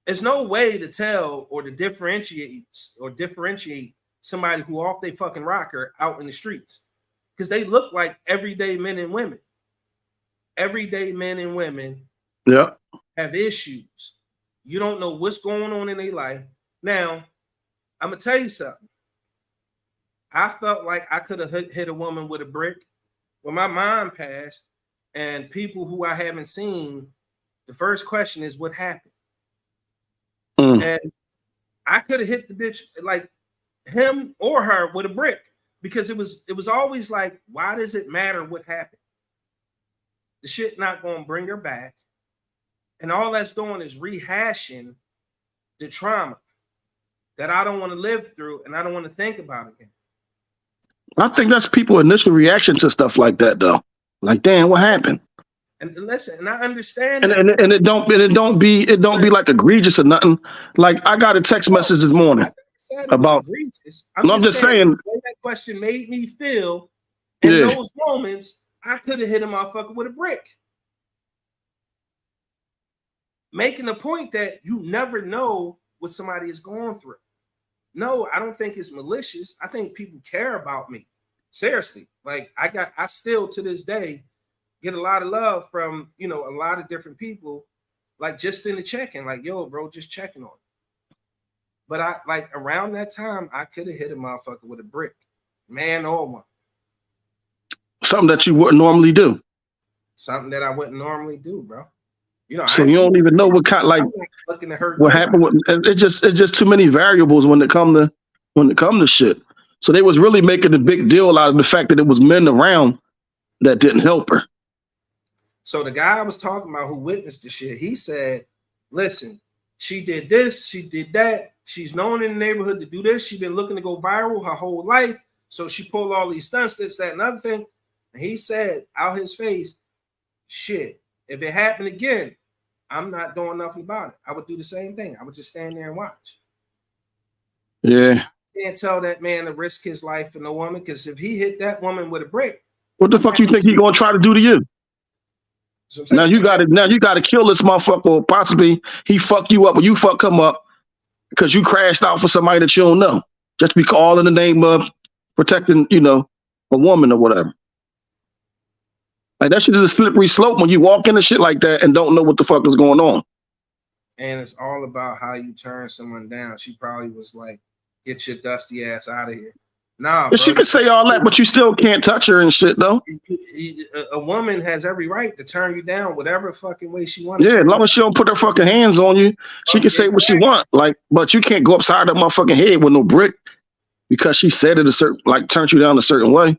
there's no way to tell or to differentiate somebody who off they fucking rocker out in the streets, because they look like everyday men and women. Everyday men and women have issues. You don't know what's going on in their life. Now, I'm gonna tell you something. I felt like I could have hit a woman with a brick when my mom passed, and people who I haven't seen, the first question is, what happened? And I could have hit the bitch, like him or her, with a brick, because it was always like, why does it matter what happened? The shit not going to bring her back. And all that's doing is rehashing the trauma that I don't want to live through and I don't want to think about again. I think that's people's initial reaction to stuff like that, though. Like, damn, what happened? And listen, and I understand and it don't be like egregious or nothing. Like, I got a text message this morning about egregious. I'm just saying the way that question made me feel in those moments, I could have hit a motherfucker with a brick. Making the point that you never know what somebody is going through. No, I don't think it's malicious. I think people care about me. Seriously. Like, I still to this day get a lot of love from, a lot of different people, like just in the check-in, like, yo, bro, just checking on it. But I, like, around that time, I could have hit a motherfucker with a brick, man or woman. Something that you wouldn't normally do. Something that I wouldn't normally do, bro. So you don't even know what kind, like, looking to hurt what happened. It's just too many variables when it come to shit. So they was really making a big deal out of the fact that it was men around that didn't help her. So the guy I was talking about who witnessed the shit, he said, listen, she did this, she did that. She's known in the neighborhood to do this. She's been looking to go viral her whole life. So she pulled all these stunts, this, that, and other thing. And he said out his face, shit, if it happened again, I'm not doing nothing about it. I would do the same thing. I would just stand there and watch. Yeah. I can't tell that man to risk his life for no woman, because if he hit that woman with a brick, what the fuck you think he gonna try to do to you? Now you gotta kill this motherfucker, or possibly he fuck you up or you fuck him up because you crashed out for somebody that you don't know. Just be all in the name of protecting, a woman or whatever. Like that shit is a slippery slope when you walk into shit like that and don't know what the fuck is going on. And it's all about how you turn someone down. She probably was like, "Get your dusty ass out of here." Nah, bro. She could say all that, but you still can't touch her and shit, though. A woman has every right to turn you down whatever fucking way she wants. Yeah, as long as she don't put her fucking hands on you, she can say what she want. Like, but you can't go upside that motherfucking head with no brick because she said it a certain, like, turned you down a certain way.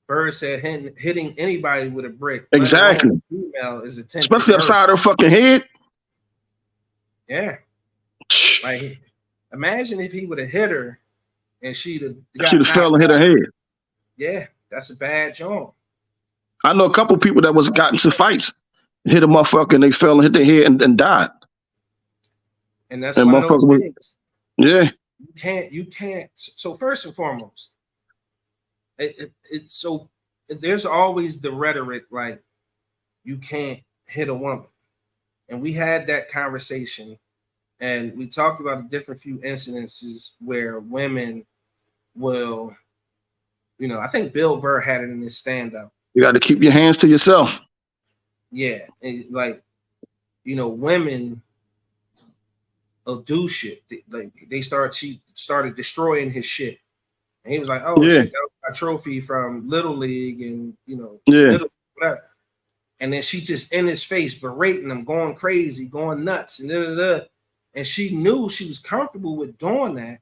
Bird said hitting anybody with a brick, exactly, female is attempted, especially upside her fucking head. Yeah, like imagine if he would have hit her and she'd have fell and hit her head. Yeah, that's a bad joint. I know a couple people that was got into fights, hit a motherfucker and they fell and hit their head and died. And that's one of those things. Yeah, you can't. So first and foremost, it's so there's always the rhetoric like you can't hit a woman, and we had that conversation, and we talked about a different few incidences where women will, I think Bill Burr had it in his stand-up. You got to keep your hands to yourself. Yeah, and like, women will do shit. She started destroying his shit. And he was like, "Oh, shit, that was my trophy from Little League," and Little, whatever. And then she just in his face berating him, going crazy, going nuts, and And she knew she was comfortable with doing that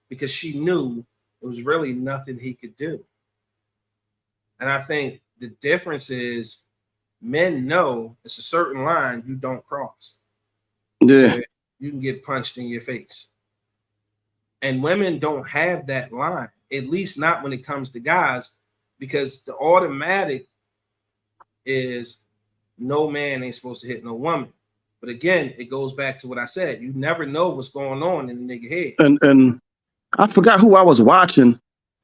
because she knew it was really nothing he could do. And I think the difference is men know it's a certain line you don't cross. Yeah, you can get punched in your face. And women don't have that line, at least not when it comes to guys, because the automatic is no man ain't supposed to hit no woman. But again, it goes back to what I said. You never know what's going on in the nigga head. And I forgot who I was watching,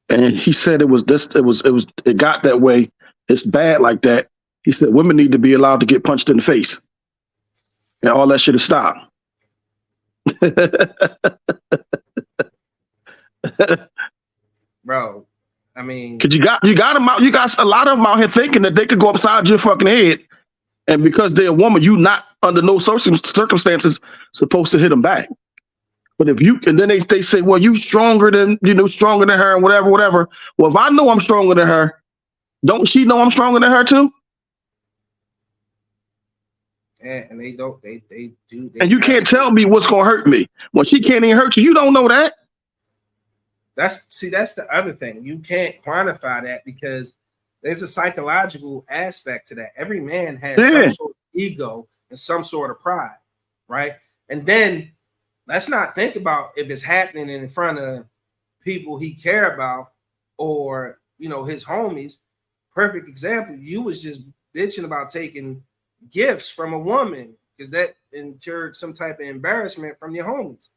and he said it got that way. It's bad like that. He said women need to be allowed to get punched in the face. And all that shit is stopped. Bro, I mean, because you got them out. You got a lot of them out here thinking that they could go upside your fucking head, and because they're a woman, you not under no circumstances supposed to hit them back. But if you, and then they say, well, you stronger than her, and whatever. Well, if I know I'm stronger than her, don't she know I'm stronger than her too? Yeah, and they do. And you can't tell me what's gonna hurt me when she can't even hurt you. You don't know that. That's the other thing. You can't quantify that because there's a psychological aspect to that. Every man has some sort of ego and some sort of pride, right? And then let's not think about if it's happening in front of people he care about or his homies. Perfect example. You was just bitching about taking gifts from a woman because that incurred some type of embarrassment from your homies.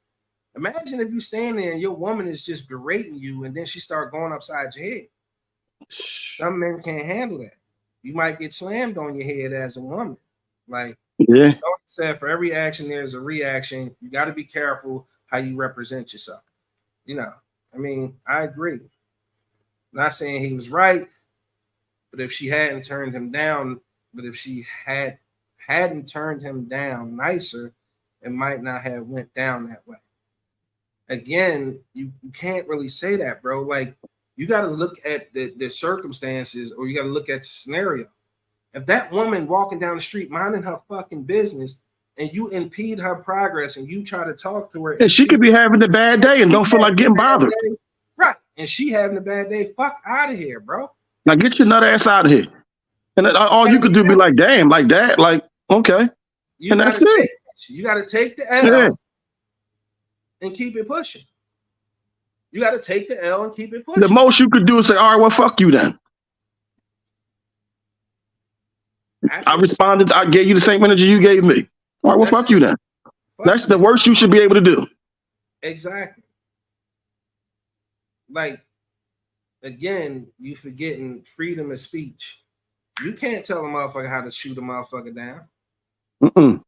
Imagine if you stand there and your woman is just berating you and then she start going upside your head. Some men can't handle that. You might get slammed on your head as a woman. Like someone said, for every action, there's a reaction. You got to be careful how you represent yourself. I mean, I agree. Not saying he was right, but if she hadn't turned him down, hadn't turned him down nicer, it might not have went down that way. Again, you can't really say that, bro. Like, you got to look at the circumstances, or you got to look at the scenario. If that woman walking down the street minding her fucking business and you impede her progress and you try to talk to her, and she could be having a bad day and don't feel like getting bothered. Right. And she having a bad day, fuck out of here, bro. Now get your nut ass out of here. And all you could do be like, damn, like that, like, okay. You got to take the L and keep it pushing. You got to take the L and keep it pushing. The most you could do is say, all right, well, fuck you then. Absolutely. I responded, I gave you the same energy you gave me. All right, well, fuck you then. That's the worst you should be able to do. Exactly. Like, again, you forgetting freedom of speech. You can't tell a motherfucker how to shoot a motherfucker down. Mm-mm.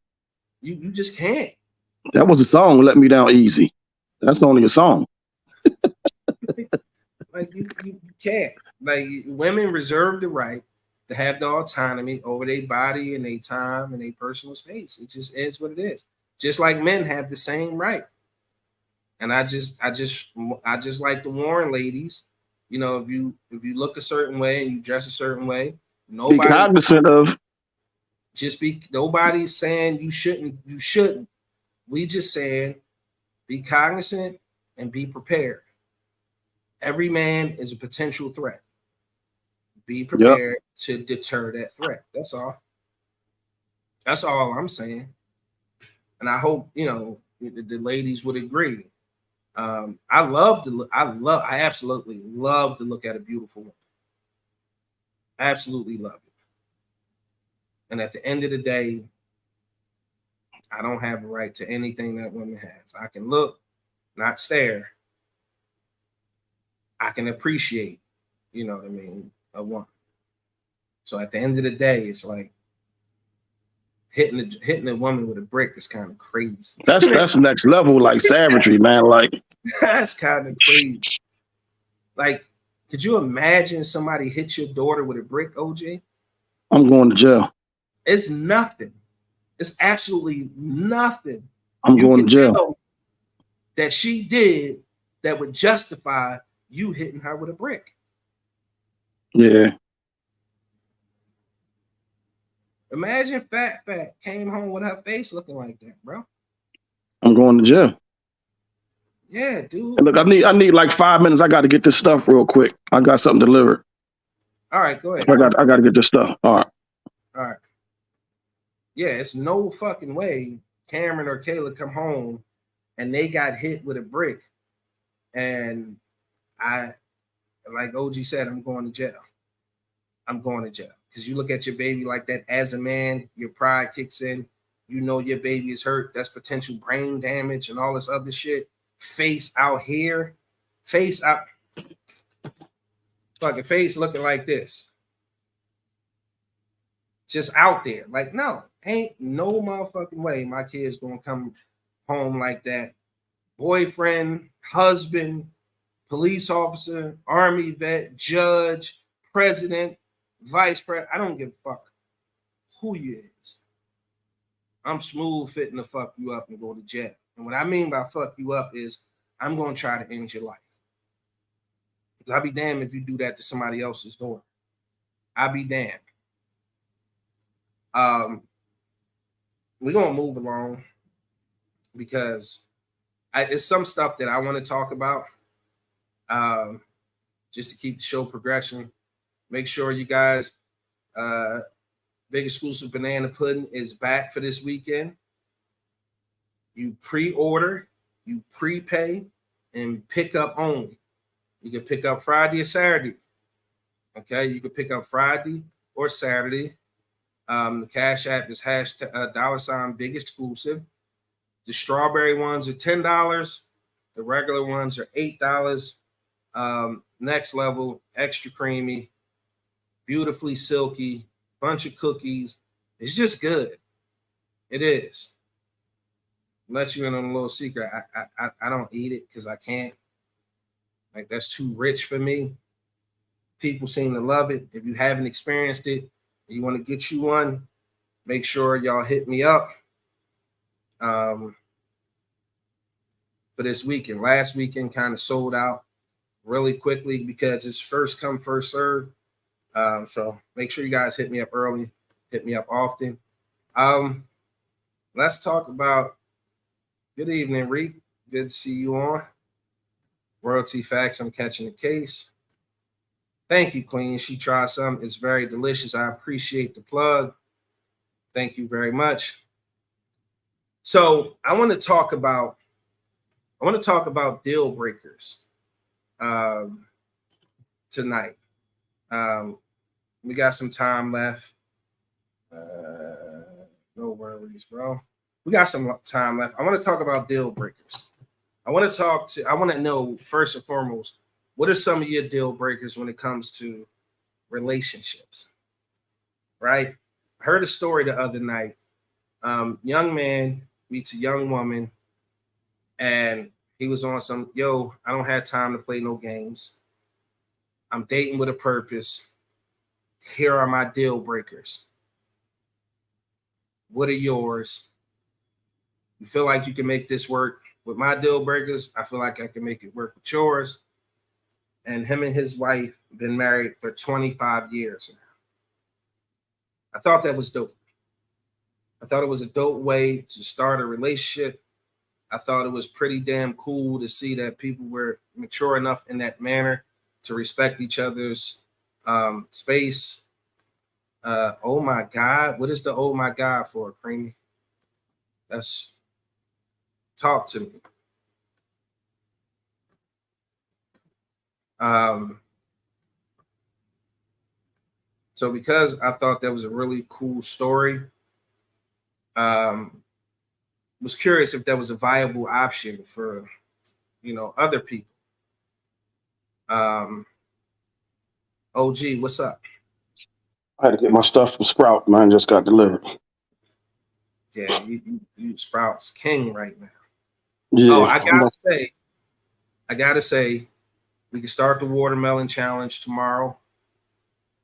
You just can't. That was a song, Let Me Down Easy. That's only a song. Like you can't. Like women reserve the right to have the autonomy over their body and their time and their personal space. It just is what it is. Just like men have the same right. And I just like the Warren ladies. You know, if you look a certain way and you dress a certain way, Be nobody cognizant of. nobody's saying you shouldn't. You shouldn't. We just saying be cognizant and be prepared. Every man is a potential threat. Be prepared to deter that threat. That's all. That's all I'm saying. And I hope the ladies would agree. I absolutely love to look at a beautiful woman. Absolutely love it. And at the end of the day, I don't have a right to anything that woman has. I can look, not stare. I can appreciate, you know what I mean, a woman. So at the end of the day, it's like hitting a woman with a brick is kind of crazy. That's next level, like savagery, man. Like that's kind of crazy. Like, could you imagine somebody hit your daughter with a brick, OJ? I'm going to jail. It's nothing. It's absolutely nothing. I'm going to jail. Tell that she did that would justify you hitting her with a brick. Yeah. Imagine Fat came home with her face looking like that, bro. I'm going to jail. Yeah, dude. And look, I need like 5 minutes. I got to get this stuff real quick. I got something delivered. All right, go ahead. I got to get this stuff. All right. Yeah, it's no fucking way Cameron or Kayla come home and they got hit with a brick. And I, like OG said, I'm going to jail. I'm going to jail. Because you look at your baby like that as a man, your pride kicks in. You know your baby is hurt. That's potential brain damage and all this other shit. Face out here. Face out. Fucking face looking like this. Just out there. Like, no, ain't no motherfucking way my kid's gonna come home like that. Boyfriend, husband, police officer, army vet, judge, president, vice president. I don't give a fuck who you is. I'm smooth fitting to fuck you up and go to jail. And what I mean by fuck you up is I'm gonna try to end your life. I'll be damned if you do that to somebody else's daughter. I'll be damned. We're gonna move along because it's some stuff that I want to talk about. Just to keep the show progression. Make sure you guys, Big Exclusive Banana Pudding is back for this weekend. You pre-order, you prepay, and pick up only. You can pick up Friday or Saturday. Okay, you can pick up Friday or Saturday. The Cash App is $ Big Exclusive. The strawberry ones are $10. The regular ones are $8. Next level, extra creamy, beautifully silky, bunch of cookies. It's just good. It is. Let you in on a little secret. I don't eat it because I can't. Like, that's too rich for me. People seem to love it. If you haven't experienced it, you want to get you one, make sure y'all hit me up for this weekend. Last weekend kind of sold out really quickly because it's first come, first serve. So make sure you guys hit me up early, hit me up often. Let's talk about, good evening, Reek. Good to see you on. Royalty Facts, I'm catching the case. Thank you, Queen. She tried some. It's very delicious. I appreciate the plug. Thank you very much. So I want to talk about deal breakers tonight. We got some time left. No worries, bro. We got some time left. I want to talk about deal breakers. I want to know, first and foremost, what are some of your deal breakers when it comes to relationships? right? I heard a story the other night. Young man meets a young woman, and he was on some, yo, I don't have time to play no games. I'm dating with a purpose. Here are my deal breakers. What are yours? You feel like you can make this work with my deal breakers? I feel like I can make it work with yours. And him and his wife been married for 25 years now. I thought that was dope. I thought it was a dope way to start a relationship. I thought it was pretty damn cool to see that people were mature enough in that manner to respect each other's space. Oh my God. What is the oh my God for, Creamy? That's talk to me. So because I thought that was a really cool story, was curious if that was a viable option for, other people. OG, what's up? I had to get my stuff from Sprout, man. Just got delivered. Yeah, you Sprouts king right now. Yeah. Oh, I gotta say, we can start the watermelon challenge tomorrow.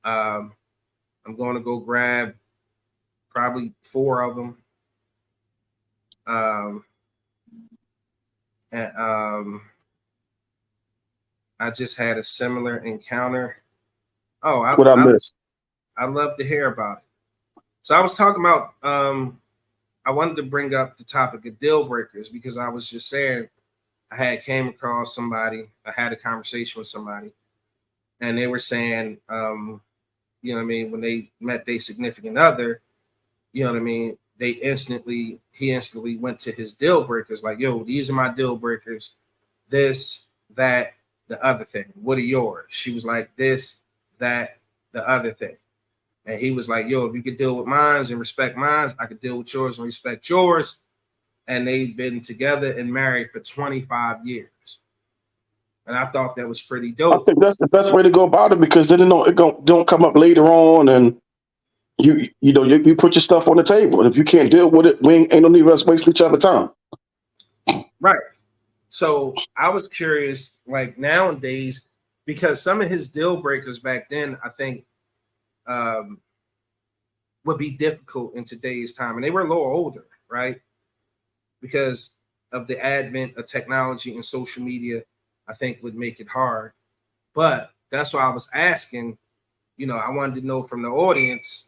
I'm going to go grab probably 4 of them. And I just had a similar encounter. Oh, What I missed? I'd love to hear about it. So I was talking about, I wanted to bring up the topic of deal breakers because I was just saying I had came across somebody, I had a conversation with somebody, and they were saying, you know what I mean, when they met their significant other, you know what I mean, he instantly went to his deal breakers, like, yo, these are my deal breakers, this, that, the other thing. What are yours? She was like, this, that, the other thing. And he was like, yo, if you could deal with mine and respect mine, I could deal with yours and respect yours. And they've been together and married for 25 years. And I thought that was pretty I dope. think that's the best way to go about it because then don't come up later on, and you put your stuff on the table. And if you can't deal with it, we ain't no need of us wasting each other's time. Right. So I was curious, like nowadays, because some of his deal breakers back then, I think, would be difficult in today's time. And they were a little older, right? Because of the advent of technology and social media, I think would make it hard. But that's why I was asking, I wanted to know from the audience,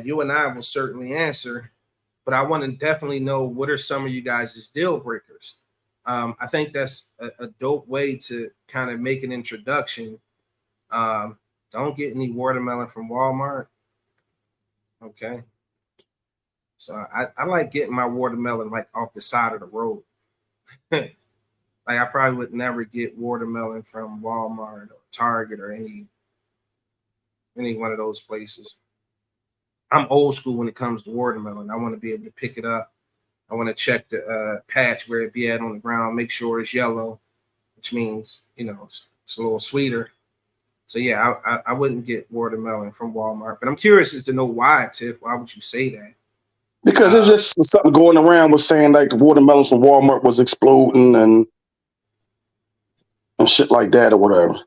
you and I will certainly answer, but I want to definitely know what are some of you guys' deal breakers. I think that's a dope way to kind of make an introduction. Don't get any watermelon from Walmart. Okay. So I like getting my watermelon like off the side of the road. Like I probably would never get watermelon from Walmart or Target or any one of those places. I'm old school when it comes to watermelon. I want to be able to pick it up. I want to check the patch where it be at on the ground, make sure it's yellow, which means, it's a little sweeter. So yeah, I wouldn't get watermelon from Walmart, but I'm curious as to know why, Tiff. Why would you say that? Because there's just something going around with saying like the watermelons from Walmart was exploding and shit like that or whatever.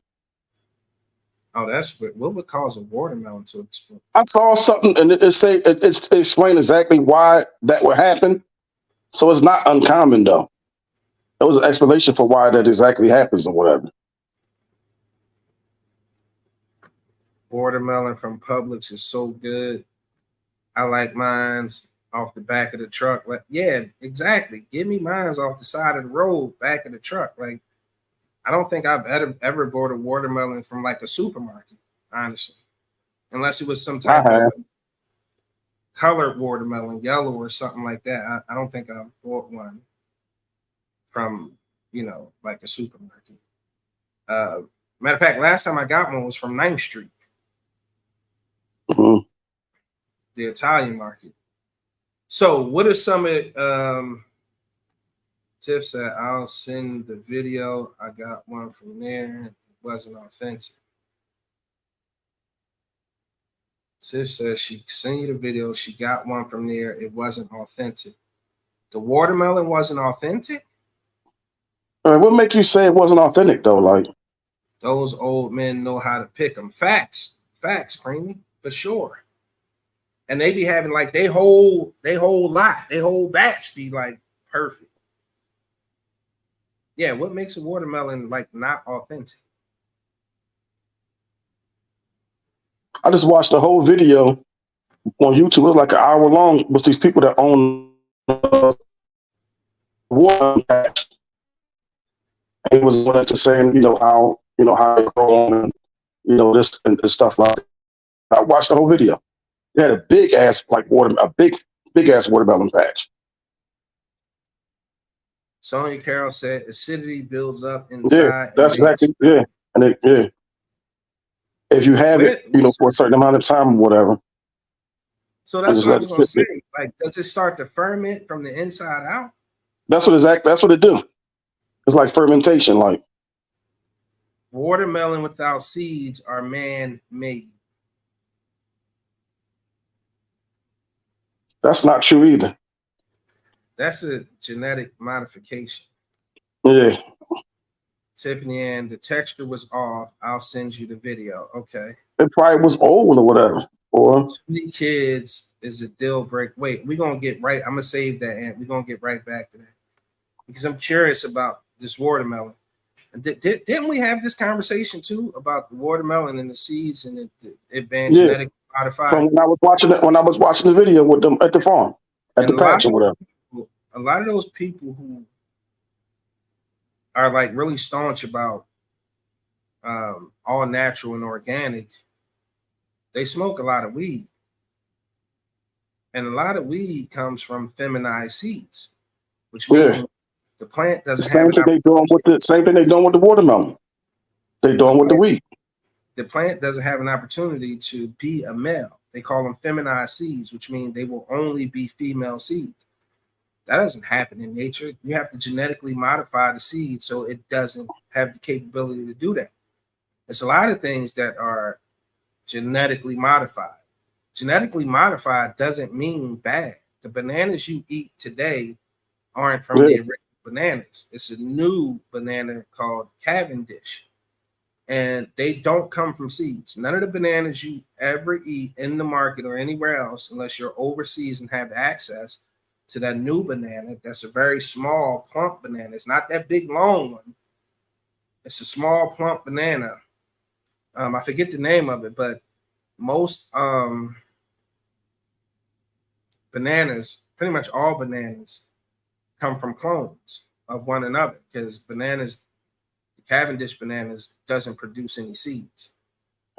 Oh, that's what would cause a watermelon to explode. I saw something and it explained exactly why that would happen. So it's not uncommon though. There was an explanation for why that exactly happens or whatever. Watermelon from Publix is so good. I like mine's off the back of the truck. Like, yeah, exactly. Give me mine's off the side of the road, back of the truck. Like, I don't think I've ever bought a watermelon from like a supermarket, honestly, unless it was some type of colored watermelon, yellow or something like that. I don't think I've bought one from, like a supermarket. Matter of fact, last time I got one was from 9th Street, Mm-hmm. the Italian market. So what are some of Tiff said, I'll send the video. I got one from there. It wasn't authentic. Sis says she sent you the video. She got one from there. It wasn't authentic. The watermelon wasn't authentic? What make you say it wasn't authentic though? Like, Those old men know how to pick them. Facts, Creamy, for sure. And they be having like they whole batch be like perfect. Yeah, what makes a watermelon like not authentic? I just watched the whole video on YouTube. It was like an hour long with these people that own water patch. And he was wanting to saying, how it grown and this and stuff like that. I watched the whole video. They had a big ass big ass watermelon patch. Sonia Carroll said acidity builds up Yeah, inside. that's exactly And if you have it, for a certain amount of time or whatever. So that's what I was gonna say. Like, does it start to ferment from the inside out? That's what it do. It's like fermentation, like watermelon without seeds are man-made. That's not true either. That's a genetic modification. Yeah. Tiffany Ann, the texture was off. I'll send you the video. Okay. It probably was old or whatever. Or too many kids is a deal break. Wait, we're gonna get right. I'm gonna save that and we're gonna get right back to that. Because I'm curious about this watermelon. Didn't we have this conversation too about the watermelon and the seeds and it being genetically modified? When I was watching the video with them at the farm, at the patch or whatever. A lot of those people who are like really staunch about all natural and organic, they smoke a lot of weed. And a lot of weed comes from feminized seeds, which means the plant doesn't have same thing they're doing with the watermelon. They're doing with the wheat. The plant doesn't have an opportunity to be a male. They call them feminized seeds, which means they will only be female seeds. That doesn't happen in nature. You have to genetically modify the seed so it doesn't have the capability to do that. There's a lot of things that are genetically modified. Genetically modified doesn't mean bad. The bananas you eat today aren't from the original bananas. It's a new banana called Cavendish. And they don't come from seeds. None of the bananas you ever eat in the market or anywhere else, unless you're overseas and have access to that new banana, that's a very small, plump banana. It's not that big, long one. It's a small, plump banana. I forget the name of it, but most bananas, pretty much all bananas, come from clones of one another because bananas, the Cavendish bananas, doesn't produce any seeds.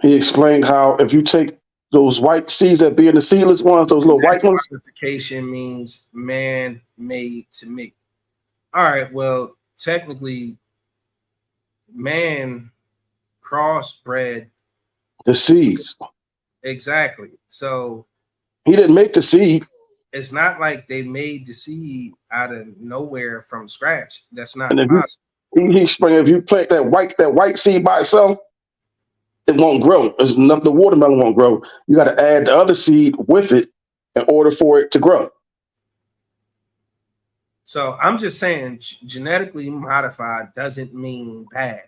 He explained how if you take those white seeds that be in the seedless ones, those little white ones. Modification means man-made to me. All right, well, technically, man crossbred the seeds. Exactly. So he didn't make the seed. It's not like they made the seed out of nowhere from scratch. That's not and possible. If you plant that white seed by itself, it won't grow. There's nothing. The watermelon won't grow. You got to add the other seed with it in order for it to grow. So I'm just saying, genetically modified doesn't mean bad.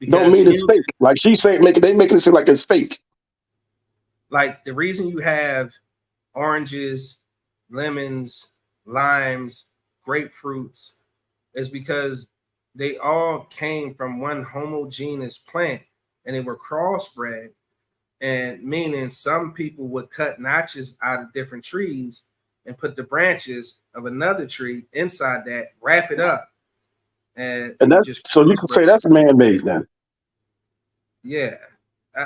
Don't mean it's fake. Like she's saying, they make it seem like it's fake. Like the reason you have oranges, lemons, limes, grapefruits is because they all came from one homogeneous plant and they were crossbred, and meaning some people would cut notches out of different trees and put the branches of another tree inside that, wrap it up. And that's just so you can say that's man-made then. Yeah.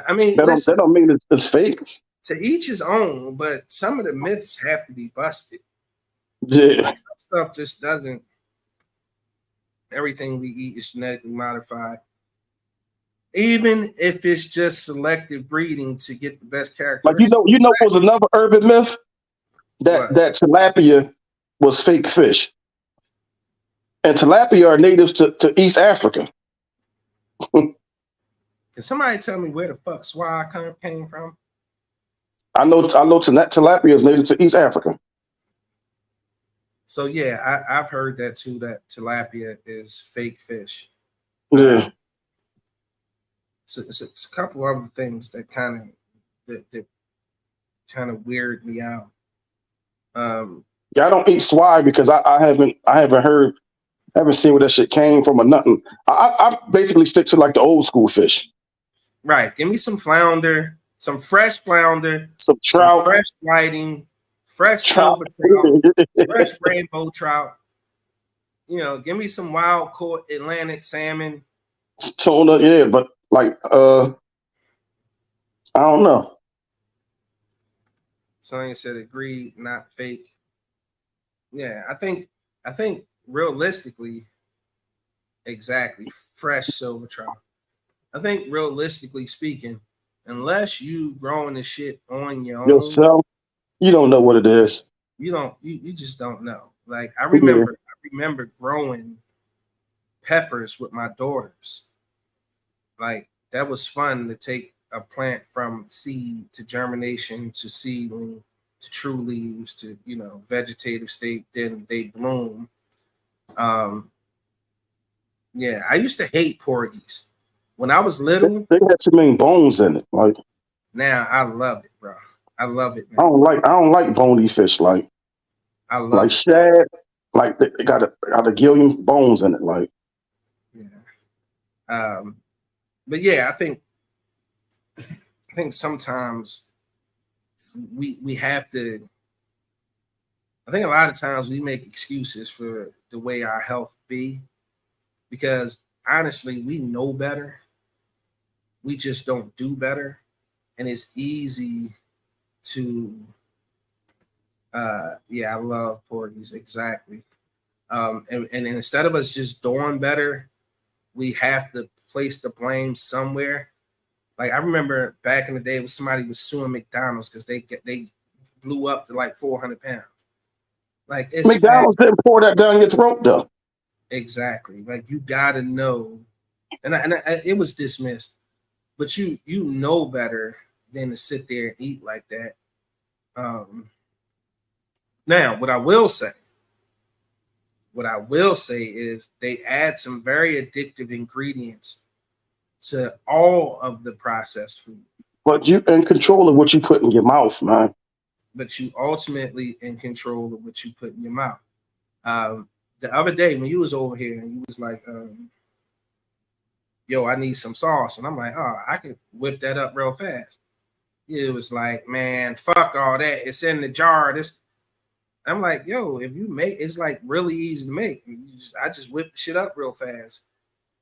I mean, that don't mean it's fake. To each his own, but some of the myths have to be busted. Yeah. Like some stuff just doesn't. Everything we eat is genetically modified. Even if it's just selective breeding to get the best characteristics. Like you know was another urban myth that tilapia was fake fish. And tilapia are natives to East Africa. Can somebody tell me where the fuck swai came from? I know tilapia is native to East Africa. So yeah, I've heard that too. That tilapia is fake fish. Yeah. So it's a couple other things that that kind of weird me out. Yeah, I don't eat swai because I haven't seen where that shit came from or nothing. I basically stick to like the old school fish. Right. Give me some flounder, some fresh flounder, Some some trout, fresh whiting, fresh trout, silver trout, fresh rainbow trout. Give me some wild caught Atlantic salmon. tuna, yeah, but like I don't know. Sonya said agreed, not fake. Yeah, I think realistically, exactly, fresh silver trout. I think realistically speaking, unless you growing this shit on your own, Yourself, you don't know what it is. you just don't know. Like I Yeah. remember growing peppers with my daughters. Like that was fun to take a plant from seed to germination to seedling to true leaves to vegetative state, then they bloom. Um, yeah, I used to hate porgies when I was little. They got too many bones in it. Like Now I love it, bro. I love it I now. don't like I don't like bony fish I like love it. shad. Like they got a gillion bones in it. Like Yeah. But yeah, I think sometimes we have to. I think a lot of times we make excuses for the way our health be because honestly, we know better. We just don't do better, and it's easy to. Yeah, I love porgies exactly. And instead of us just doing better, we have to place the blame somewhere. Like I remember back in the day when somebody was suing McDonald's because they blew up to like 400 pounds. Like it's fat. McDonald's didn't pour that down your throat though. Exactly. Like you gotta know, it was dismissed, but you know better than to sit there and eat like that. Now, what I will say is they add some very addictive ingredients to all of the processed food, But you in control of what you put in your mouth, man. but you ultimately in control of what you put in your mouth. The other day when you was over here and you was like, yo, I need some sauce. And I'm like, oh, I can whip that up real fast. It was like, man, fuck all that. It's in the jar. I'm like, yo, if you make it's like really easy to make. I just whipped the shit up real fast.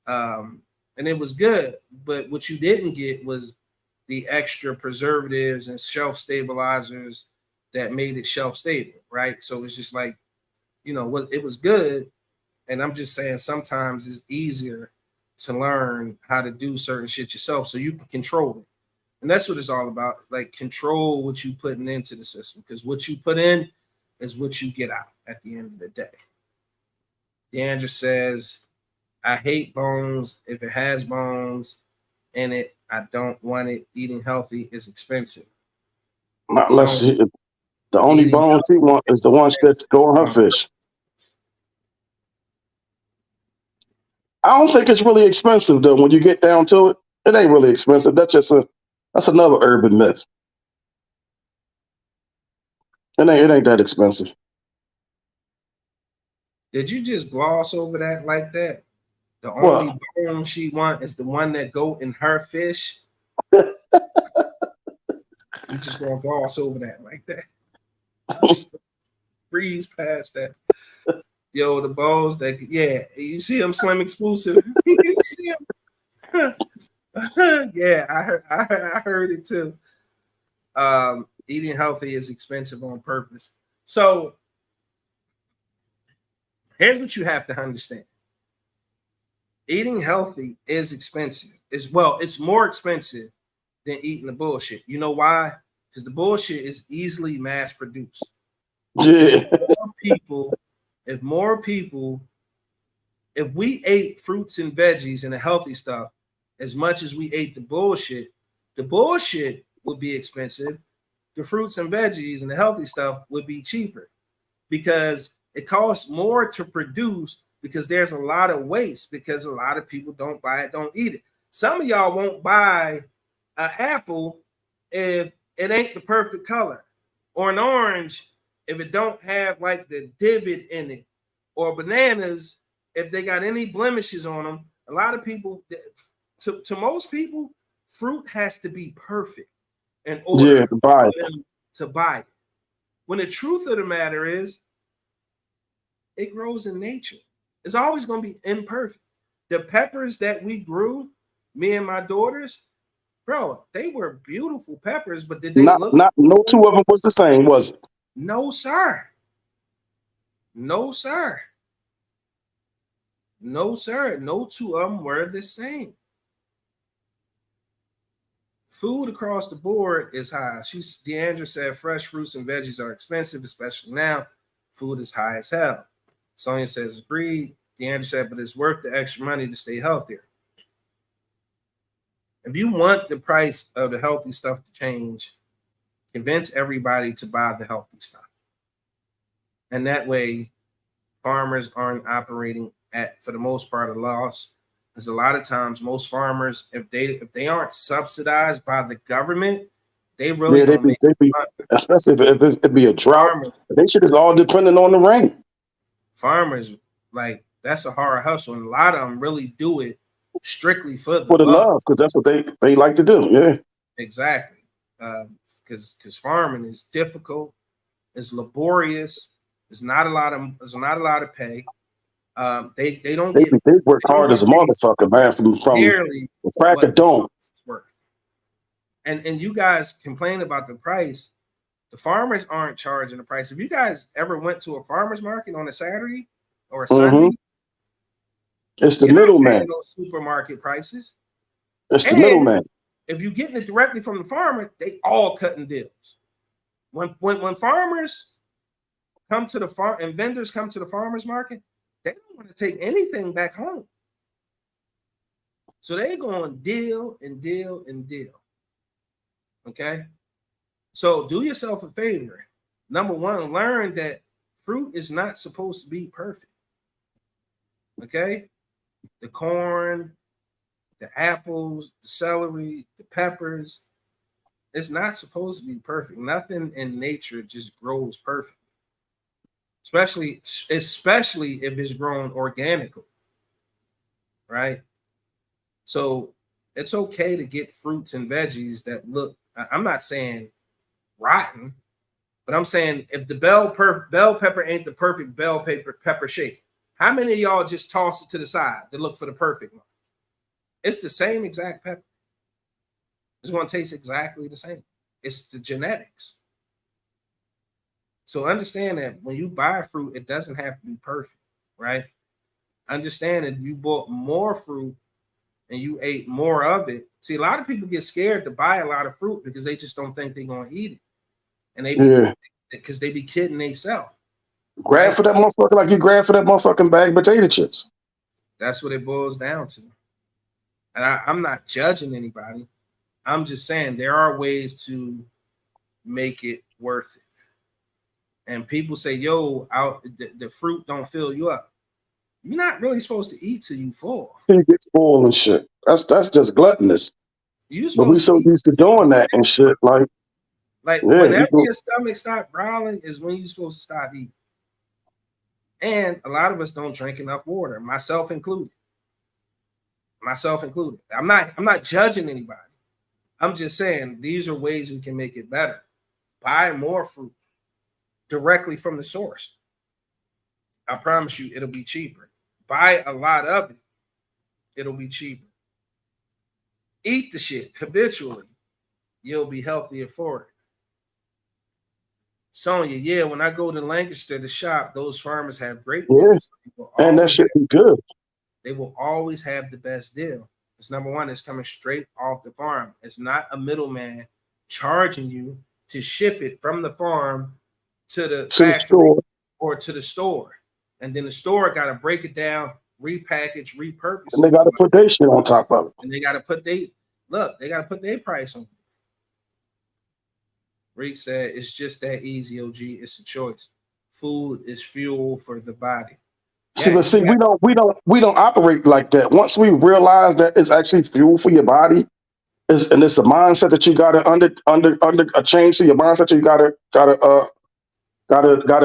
And it was good. But what you didn't get was the extra preservatives and shelf stabilizers that made it shelf stable, right? So it's just like, it was good. And I'm just saying sometimes it's easier to learn how to do certain shit yourself so you can control it. And that's what it's all about. Like control what you putting into the system because what you put in is what you get out at the end of the day. Deandra says, I hate bones. If it has bones in it, I don't want it. Eating healthy is expensive. Not unless So the only eating bones she want is the ones that go on her fish. I don't think it's really expensive though. When you get down to it, it ain't really expensive. That's another urban myth. It ain't that expensive. Did you just gloss over that like that? The only Well, bone she want is the one that go in her fish. You just gonna gloss over that like that. Just breeze past that. Yo, the bones that you see them Slim exclusive. You see them? Yeah, I heard it too. Eating healthy is expensive on purpose. So here's what you have to understand. Eating healthy is expensive. It's more expensive than eating the bullshit. You know why? Because the bullshit is easily mass produced. yeah. If we ate fruits and veggies and the healthy stuff as much as we ate the bullshit would be expensive. the fruits and veggies and the healthy stuff would be cheaper because it costs more to produce because there's a lot of waste because a lot of people don't buy it, don't eat it. Some of y'all won't buy an apple if it ain't the perfect color, or an orange if it don't have like the divot in it, or bananas if they got any blemishes on them. A lot of people, to most people, fruit has to be perfect in order to buy for them to buy it. When the truth of the matter is, it grows in nature. It's always going to be imperfect. The peppers that we grew, me and my daughters, bro, they were beautiful peppers, but did they look? No two of them was the same, was it? No, sir. No, sir. No, sir. No two of them were the same. Food across the board is high. Deandra said fresh fruits and veggies are expensive, especially now. Food is high as hell. Sonia says agreed. Deandra said, but it's worth the extra money to stay healthier. If you want the price of the healthy stuff to change, convince everybody to buy the healthy stuff. And that way, farmers aren't operating at, for the most part, a loss. Because a lot of times, most farmers, if they aren't subsidized by the government, they really don't make money. Especially if it be a drought. Farmers, they shit is all dependent on the rain. Farmers, like, that's a hard hustle, and a lot of them really do it strictly for the love, because that's what they like to do. Yeah, exactly. Because farming is difficult, it's laborious. There's not a lot of pay. They work hard as a motherfucker, man. From barely the crack of dawn. And you guys complain about the price. The farmers aren't charging the price. If you guys ever went to a farmer's market on a Saturday or a Sunday, it's the middleman. Those supermarket prices. It's the middleman. If you're getting it directly from the farmer, they all cutting deals. When farmers come to the farm and vendors come to the farmers market, they don't want to take anything back home. So they go on deal and deal and deal. Okay. So do yourself a favor. Number one, learn that fruit is not supposed to be perfect. Okay. The corn, the apples, the celery, the peppers, it's not supposed to be perfect. Nothing in nature just grows perfect. Especially if it's grown organically. Right? So it's okay to get fruits and veggies that look, I'm not saying rotten, but I'm saying if the bell pepper ain't the perfect bell pepper shape, how many of y'all just toss it to the side to look for the perfect one? It's the same exact pepper. It's going to taste exactly the same. It's the genetics. So understand that when you buy fruit, it doesn't have to be perfect, right? Understand that if you bought more fruit and you ate more of it. See, a lot of people get scared to buy a lot of fruit because they just don't think they're going to eat it. And because they be kidding themselves. Grab for that motherfucker like you grab for that motherfucking bag of potato chips. That's what it boils down to. And I'm not judging anybody. I'm just saying there are ways to make it worth it. And people say, yo, the fruit don't fill you up. You're not really supposed to eat till you full. You get full and shit. That's just gluttonous. But we so used to doing that and shit. Whenever your stomach stops growling is when you're supposed to stop eating. And a lot of us don't drink enough water, myself included. I'm not judging anybody. I'm just saying these are ways we can make it better. Buy more fruit directly from the source. I promise you it'll be cheaper. Buy a lot of it. It'll be cheaper. Eat the shit habitually. You'll be healthier for it. Sonia, when I go to Lancaster to shop, those farmers have great deals. And that shit be good. They will always have the best deal. It's number one, it's coming straight off the farm. It's not a middleman charging you to ship it from the farm to the factory or to the store. And then the store got to break it down, repackage, repurpose. And they got to put their shit on top of it. And they got to put their price on it. Reek said it's just that easy, OG. It's a choice. Food is fuel for the body. See, Yeah, but you see, got we don't operate like that. Once we realize that it's actually fuel for your body, and it's a mindset that you gotta under a change to your mindset you gotta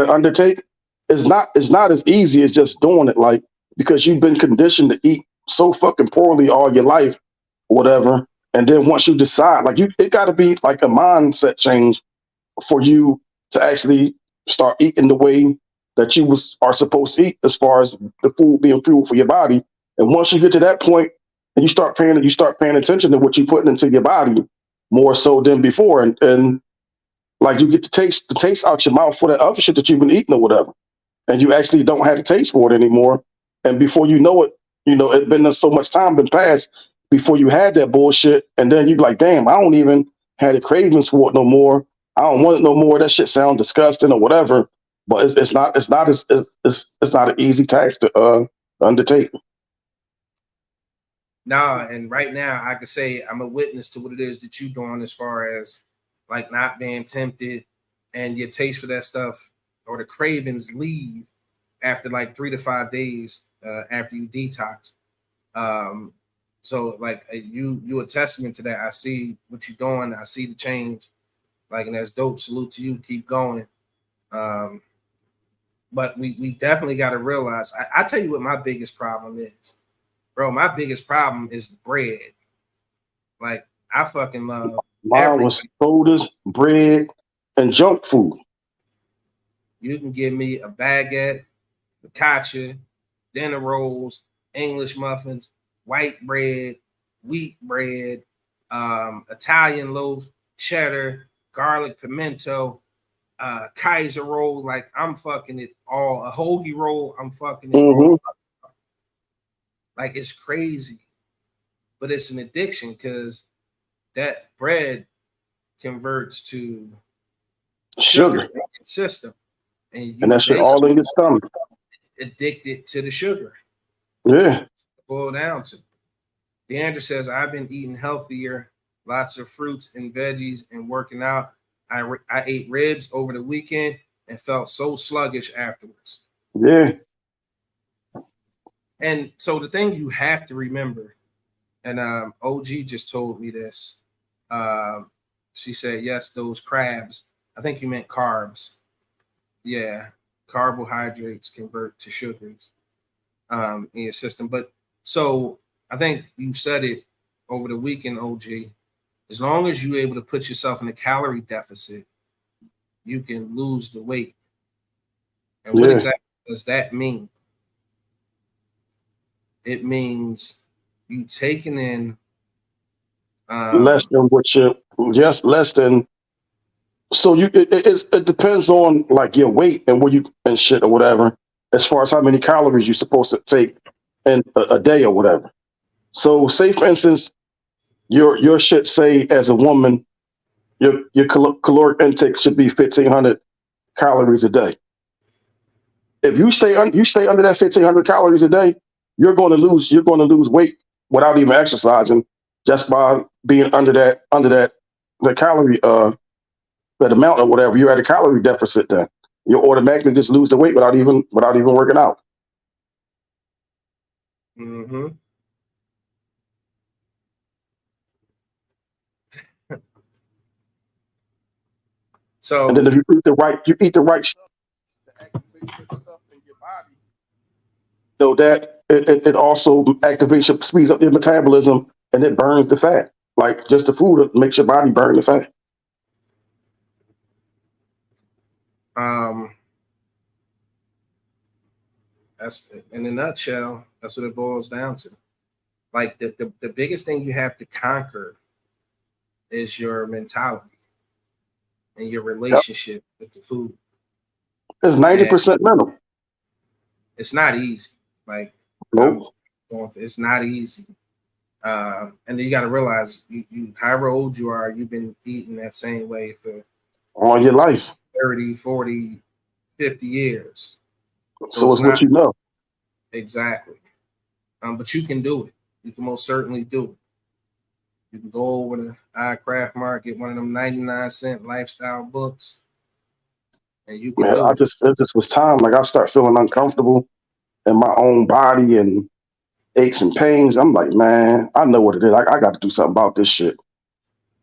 undertake. It's not as easy as just doing it, like, because you've been conditioned to eat so fucking poorly all your life, or whatever. And then once you decide, like, it gotta be like a mindset change for you to actually start eating the way that are supposed to eat, as far as the food being fuel for your body. And once you get to that point, and you start paying attention to what you're putting into your body more so than before, and like, you get the taste out your mouth for that other shit that you've been eating or whatever, and you actually don't have the taste for it anymore. And before you know it, it's been so much time been passed before you had that bullshit, and then you be like, damn, I don't even have the cravings for it no more. I don't want it no more. That shit sounds disgusting or whatever. But it's not an easy task to undertake. nah, and right now I could say I'm a witness to what it is that you're doing as far as like not being tempted and your taste for that stuff or the cravings leave after like 3 to 5 days after you detox. Um, so like you a testament to that. I see what you're doing. I see the change. Like, and that's dope. Salute to you. Keep going. Um, but we definitely got to realize. I tell you what my biggest problem is, bro. My biggest problem is bread. Like, I fucking love Mine was everything. sodas, bread, and junk food. You can give me a baguette, focaccia, dinner rolls, English muffins, white bread, wheat bread, Italian loaf, cheddar, garlic pimento, Kaiser roll. Like, I'm fucking it all. A hoagie roll, I'm fucking it Hmm. all. Like, it's crazy, but it's an addiction because that bread converts to sugar Sugar. in your system, and And you that shit all basically in your stomach. addicted to the sugar. Yeah. Boil down to. Deandra says, I've been eating healthier, lots of fruits and veggies, and working out. I ate ribs over the weekend and felt so sluggish afterwards. Yeah. And so the thing you have to remember, and OG just told me this. Um, she said, yes, those crabs. I think you meant carbs. Yeah, carbohydrates convert to sugars in your system. But so I think you said it over the weekend, OG. As long as you're able to put yourself in a calorie deficit, you can lose the weight. And what Yeah. exactly does that mean? It means you taking in Less um, than what you just less than. So it depends on, like, your weight and where you and shit or whatever, as far as how many calories you're supposed to take in a day or whatever. So, say for instance, your shit, say, as a woman, your caloric intake should be 1,500 calories a day. If you stay under that 1,500 calories a day, you're going to lose weight without even exercising, just by being under that the calorie that amount or whatever. You're at a calorie deficit. Then you automatically just lose the weight without even working out. mhm. And then So if you eat the right stuff, the activation stuff in your body, so that it also speeds up your metabolism, and it burns the fat. Like, just the food makes your body burn the fat. um, that's in a nutshell, that's what it boils down to. Like the biggest thing you have to conquer is your mentality and your Yep. relationship with the food. It's ninety And percent mental. it's not easy. Like, I'm Nope. it's not easy. And then you got to realize you, however old you are, you've been eating that same way for All your life. 30, 40, 50 years. So So it's it's what not you know. exactly. But you can do it. You can most certainly do it. You can go over to iCraft Market, one of them 99-cent lifestyle books, and you can Man, do it. it just was time. Like I start feeling uncomfortable in my own body and aches and pains. I'm like, man, I know what it is. I got to do something about this shit.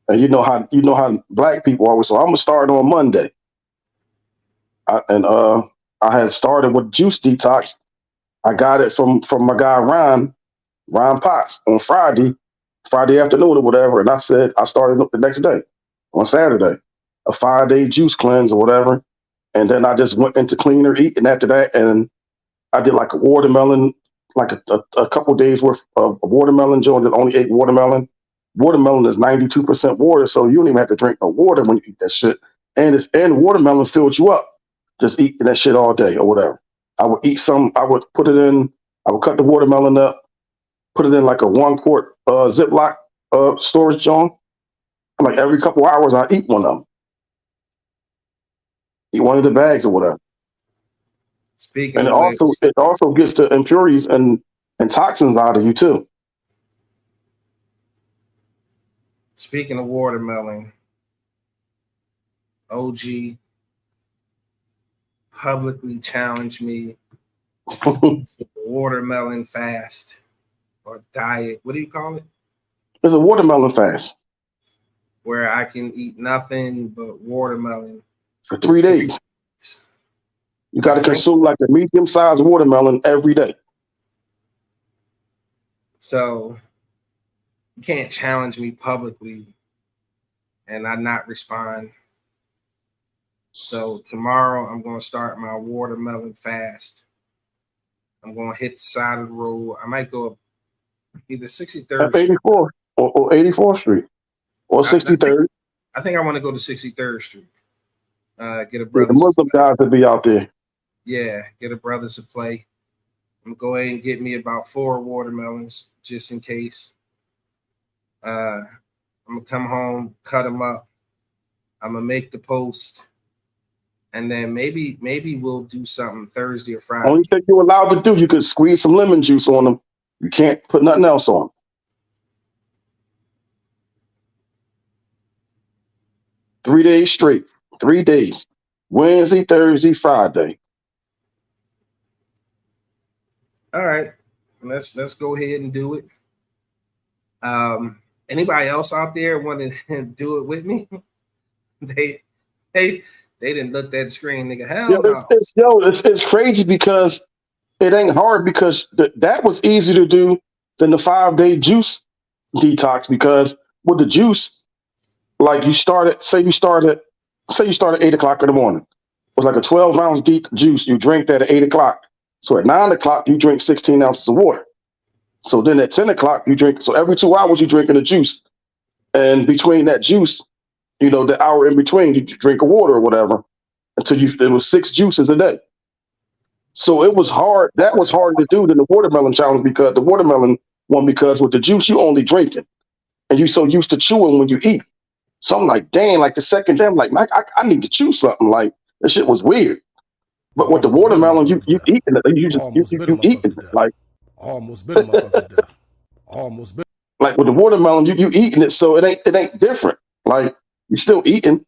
And you know how black people always. So I'm gonna start on Monday. I had started with juice detox. I got it from my guy Ron Potts on Friday afternoon or whatever. And I said I started the next day on Saturday, a 5-day juice cleanse or whatever. And then I just went into cleaner eating after that. And I did like a watermelon, like a couple days worth of watermelon joint that only ate watermelon. Watermelon is 92% water, so you don't even have to drink no water when you eat that shit. And watermelon fills you up. Just eating that shit all day or whatever. I would eat some, I would put it in, I would cut the watermelon up, put it in like a 1-quart Ziploc storage jar. Like every couple hours I eat one of them. Eat one of the bags or whatever. Speaking And of which, it also gets the impurities and toxins out of you too. speaking of watermelon, OG publicly challenged me to the watermelon fast or diet. What do you call it? It's a watermelon fast Where I can eat nothing but watermelon. for 3 days. You got to consume like a medium-sized watermelon every day. So you can't challenge me publicly and I not respond. So tomorrow I'm going to start my watermelon fast. I'm going to hit the side of the road. I might go up either 63rd F 84 or 84th Street or 63rd. I think I want to go to 63rd Street. Get a The brother. Muslim guys that be out there. Yeah, get a brother's to play. I'm gonna go ahead and get me about 4 watermelons just in case. I'm gonna come home, cut them up. I'm gonna make the post, and then maybe we'll do something Thursday or Friday. Only thing you're allowed to do, you could squeeze some lemon juice on them. You can't put nothing else on them. 3 days straight. 3 days. Wednesday, Thursday, Friday. All right, let's go ahead and do it. Anybody else out there want to do it with me? they didn't look at the screen, nigga. Hell no. It's crazy because it ain't hard because that was easier to do than the 5-day juice detox because with the juice, like you start at 8 o'clock in the morning. It was like a 12-ounce deep juice. You drink that at 8 o'clock. So at 9 o'clock, you drink 16 ounces of water. So then at 10 o'clock, you drink. So every 2 hours, you drinking a juice. And between that juice, the hour in between, you drink a water or whatever until it was 6 juices a day. So it was hard. That was harder to do than the watermelon challenge because the watermelon one, because with the juice, you only drinking. And you so used to chewing when you eat. So I'm like, dang, like the second day, I'm like, I need to chew something. Like, this shit was weird. But with the watermelon, you eating it. You eating it. Like, Almost bit a motherfucker to death. Almost bit. like with the watermelon, you eating it, so it ain't different. Like, you still eating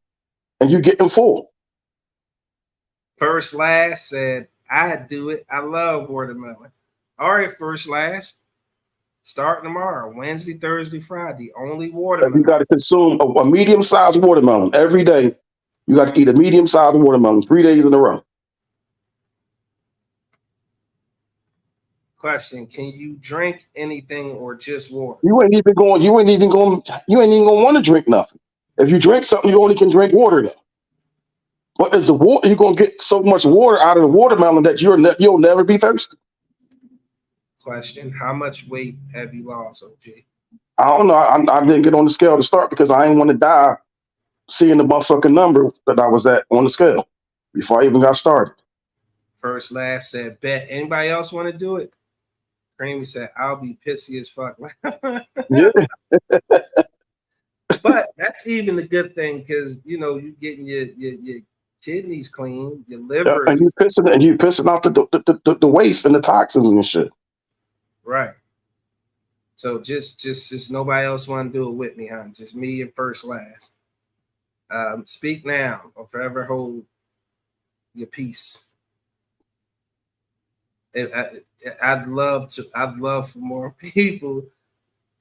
and you getting full. First Last said, I'd do it. I love watermelon. All right, First Last. Starting tomorrow, Wednesday, Thursday, Friday. Only watermelon. You got to consume a medium-sized watermelon every day. You got to eat a medium-sized watermelon 3 days in a row. Question: can you drink anything or just water? You ain't even going to want to drink nothing. If you drink something, you only can drink water then. But as the water, you're gonna get so much water out of the watermelon that you'll never be thirsty. Question: how much weight have you lost, OG? I don't know. I didn't get on the scale to start because I didn't want to die seeing the motherfucking number that I was at on the scale before I even got started. First Last said, bet. Anybody else want to do it? Creamy said, I'll be pissy as fuck. Yeah. But that's even a good thing because you getting your kidneys clean, your liver, and you pissing out the waste and the toxins and shit. Right. So just nobody else want to do it with me, huh? Just me and first last. Speak now or forever hold your peace. I'd love for more people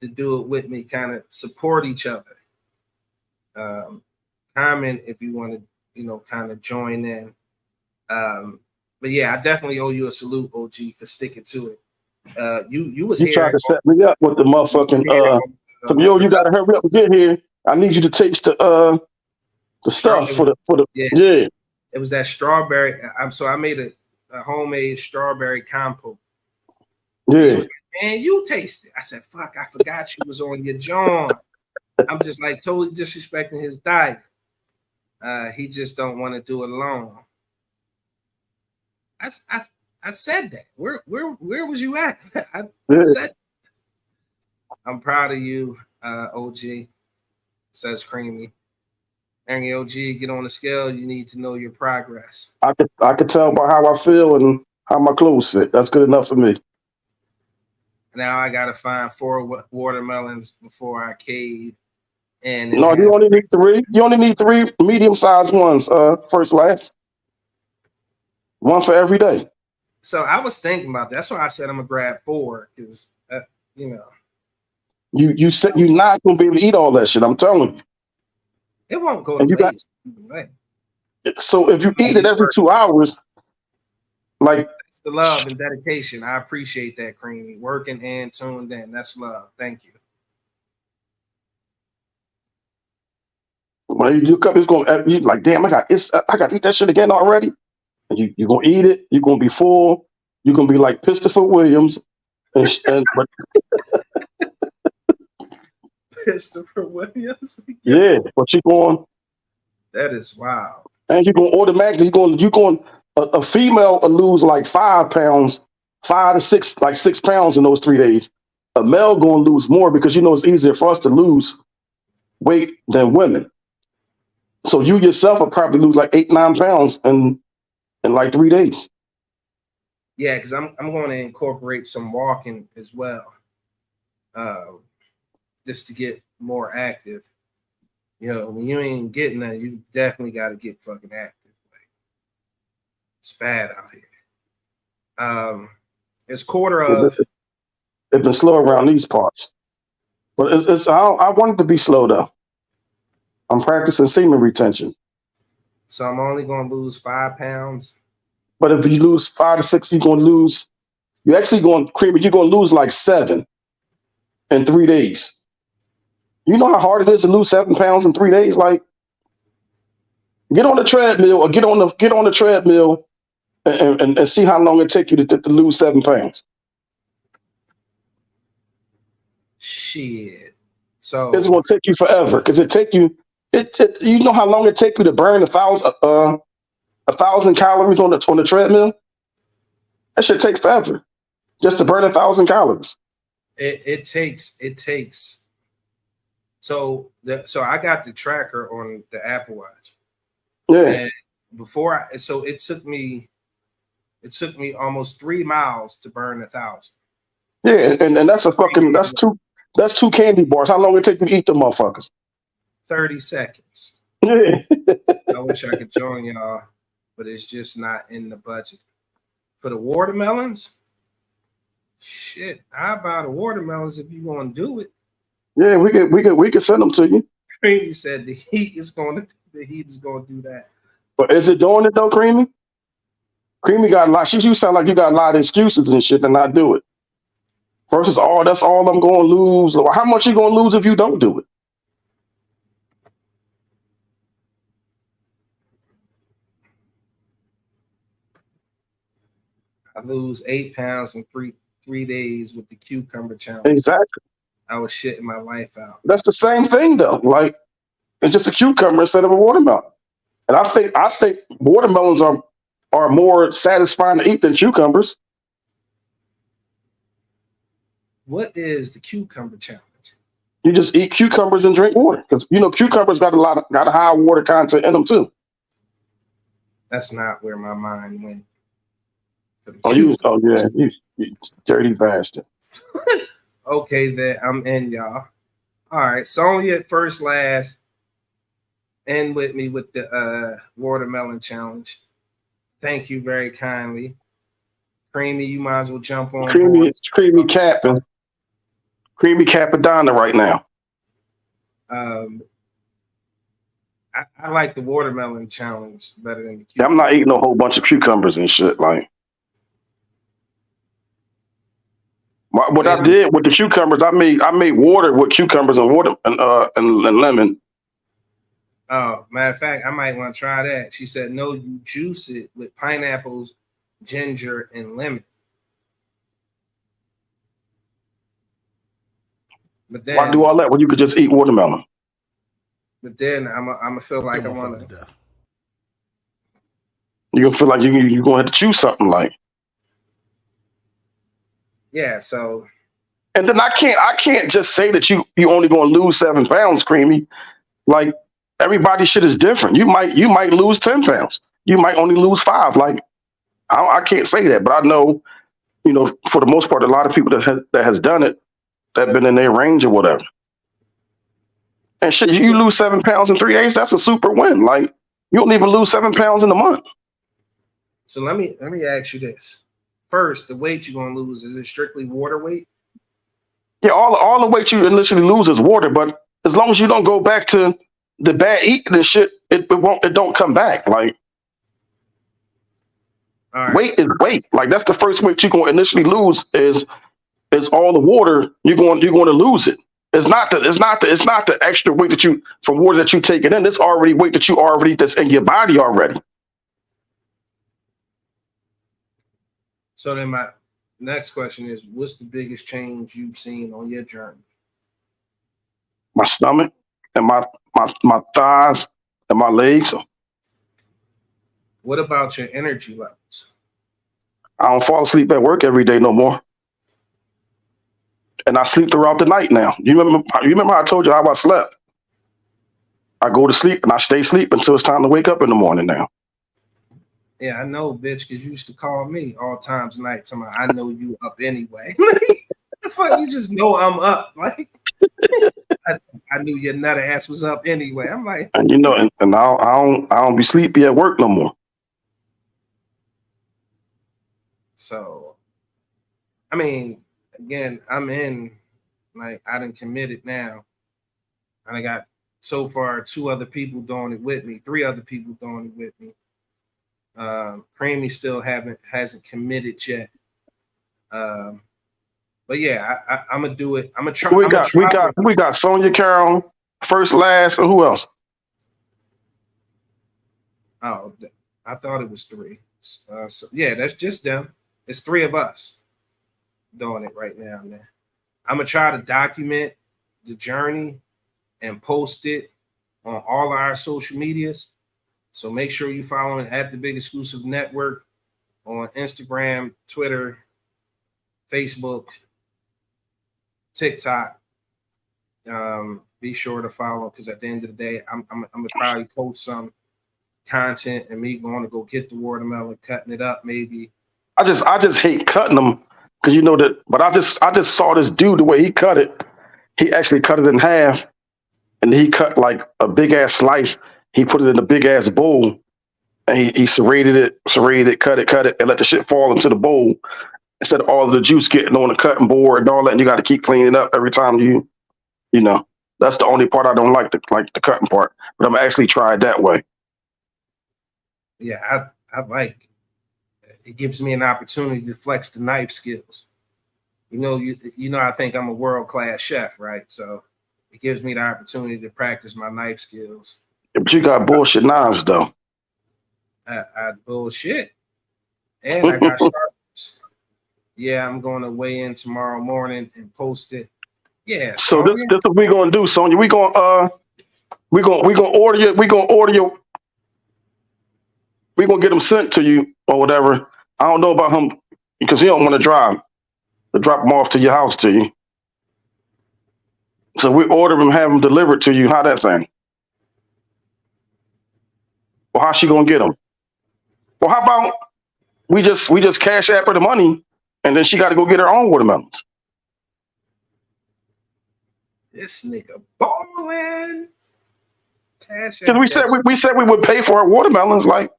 to do it with me, kind of support each other. Comment if you want to, kind of join in. But yeah, I definitely owe you a salute, OG, for sticking to it. You was You here. tried to set me up with the motherfucking yo, you gotta hurry up and get here. I need you to taste the stuff for the yeah. It was that strawberry. I made a homemade strawberry compote. Yeah. He was like, man, you taste it. I said, fuck, I forgot you was on your John. I'm just like totally disrespecting his diet. He just don't want to do it alone. I said that. Where was you at? I said, I'm proud of you, OG. Says Creamy. And OG, get on the scale. You need to know your progress. I could tell by how I feel and how my clothes fit. That's good enough for me. Now I gotta find 4 watermelons before I cave. No, you only need 3. You only need 3 medium-sized ones. First last. 1 for every day. So I was thinking about that. That's why I said I'm gonna grab 4 because You said you're not gonna be able to eat all that shit. I'm telling you. It won't go to waste. So if you eat it every 2 hours, like that's the love and dedication. I appreciate that, Creamy. Working and tuned in. That's love. Thank you. When you look up, it's gonna you like, damn, I got to eat that shit again already. And you're gonna eat it. You're gonna be full. You're gonna be like Christopher Williams, but Christopher Williams. Yeah, but you're going. That is wild. And you're gonna automatically a female will lose like 5 pounds, 5 to 6, like 6 pounds in those 3 days. A male gonna lose more because it's easier for us to lose weight than women. So you yourself will probably lose like 8, 9 pounds in like 3 days. Yeah, because I'm going to incorporate some walking as well, just to get more active. When you ain't getting that, you definitely got to get fucking active. Like, it's bad out here. It's quarter of. It's been slow around these parts, but I want it to be slow though. I'm practicing semen retention. So I'm only going to lose 5 pounds. But if you lose 5 to 6, you're going to lose. You're actually going to lose like 7 in 3 days. You know how hard it is to lose 7 pounds in 3 days? Like, get on the treadmill or get on the treadmill and see how long it takes you to lose 7 pounds. Shit. So it's going to take you forever because you know how long it takes you to burn 1,000 calories on the treadmill? That shit takes forever just to burn 1,000 calories. It takes. So I got the tracker on the Apple Watch. Yeah. And it took me almost 3 miles to burn 1,000. Yeah, and that's 2 candy bars. How long it take you to eat them motherfuckers? 30 seconds. Yeah. I wish I could join y'all, but it's just not in the budget. For the watermelons, shit, I'll buy the watermelons if you want to do it. Yeah, we can send them to you. Creamy said the heat is going to do that. But is it doing it though, Creamy? Creamy got a lot. You sound like you got a lot of excuses and shit to not do it. Versus, that's all I'm going to lose. How much you going to lose if you don't do it? I lose 8 pounds in three days with the cucumber challenge. Exactly. I was shitting my life out. That's the same thing though. Like, it's just a cucumber instead of a watermelon. And I think watermelons are more satisfying to eat than cucumbers. What is the cucumber challenge? You just eat cucumbers and drink water because cucumbers got a high water content in them too. That's not where my mind went. You dirty bastard. Okay, then I'm in, y'all. All right, Sonya first, last, end with me with the watermelon challenge. Thank you very kindly. Creamy, you might as well jump on board. Creamy Capadonna right now. Um, I like the watermelon challenge better than the Yeah, I'm not eating a whole bunch of cucumbers and shit. Like what I did with the cucumbers, I made water with cucumbers and water and lemon. Oh, matter of fact, I might want to try that. She said, no, you juice it with pineapples, ginger, and lemon. But then, Why do all that when you could just eat watermelon? But then I'm gonna feel like I want to. You're gonna feel like you're gonna have to choose something like. Yeah, so. And then I can't just say that you only gonna lose 7 pounds, Creamy. Like everybody's shit is different. You might lose 10 pounds. You might only lose 5. Like I can't say that, but I know, for the most part, a lot of people that has done it, that been in their range or whatever. And shit, you lose 7 pounds in 3 days. That's a super win. Like you don't even lose 7 pounds in a month. So let me ask you this. First, the weight you're gonna lose, is it strictly water weight? Yeah, all the weight you initially lose is water, but as long as you don't go back to the bad eating and shit, it don't come back. Like weight is weight. Like that's the first weight you're gonna initially lose is all the water. You're going to lose it. It's not the extra weight that you from water that you taking in. It's already weight that you already that's in your body already. So then my next question is, what's the biggest change you've seen on your journey? My stomach and my thighs and my legs. What about your energy levels? I don't fall asleep at work every day no more. And I sleep throughout the night now. You remember how I told you how I slept? I go to sleep and I stay asleep until it's time to wake up in the morning now. Yeah, I know, bitch, because you used to call me all times of night. I know you up anyway. The fuck, you just know I'm up. Like, I knew your nut ass was up anyway. I'm like, and I don't be sleepy at work no more. So, I mean, again, I'm in. Like, I done committed now, and I got so far 2 other people doing it with me, 3 other people doing it with me. Creamy still hasn't committed yet. But yeah, I'm gonna do it. I'm gonna try. We got Sonya Carroll first, last, and who else? Oh, I thought it was 3. So yeah, that's just them. It's 3 of us doing it right now, man. I'm gonna try to document the journey and post it on all our social medias. So make sure you following at the Big Exclusive Network on Instagram, Twitter, Facebook, TikTok. Be sure to follow, because at the end of the day, I'm gonna probably post some content and me going to go get the watermelon, cutting it up, maybe. I just hate cutting them because that. But I just saw this dude, the way he cut it. He actually cut it in half, and he cut like a big ass slice. He put it in a big ass bowl, and he serrated it, cut it, and let the shit fall into the bowl instead of all of the juice getting on the cutting board and all that. And you got to keep cleaning up every time you know. That's the only part I don't like, the cutting part. But I'm actually try it that way. Yeah, I like. It gives me an opportunity to flex the knife skills. You know, I think I'm a world-class chef, right? So it gives me the opportunity to practice my knife skills. Yeah, but you got bullshit knives, though. I bullshit. And I got sharpness. Yeah, I'm going to weigh in tomorrow morning and post it. Yeah. So this is what we're gonna do, Sonya. We're gonna order you. We're gonna get them sent to you or whatever. I don't know about him because he don't want to drive. To drop them off to your house to you. So we order them, have them delivered to you. How that sound? Well, how's she gonna get them? Well, how about we just cash app her the money, and then she got to go get her own watermelons. This nigga balling. Cash Because app. we said we would pay for our watermelons. Like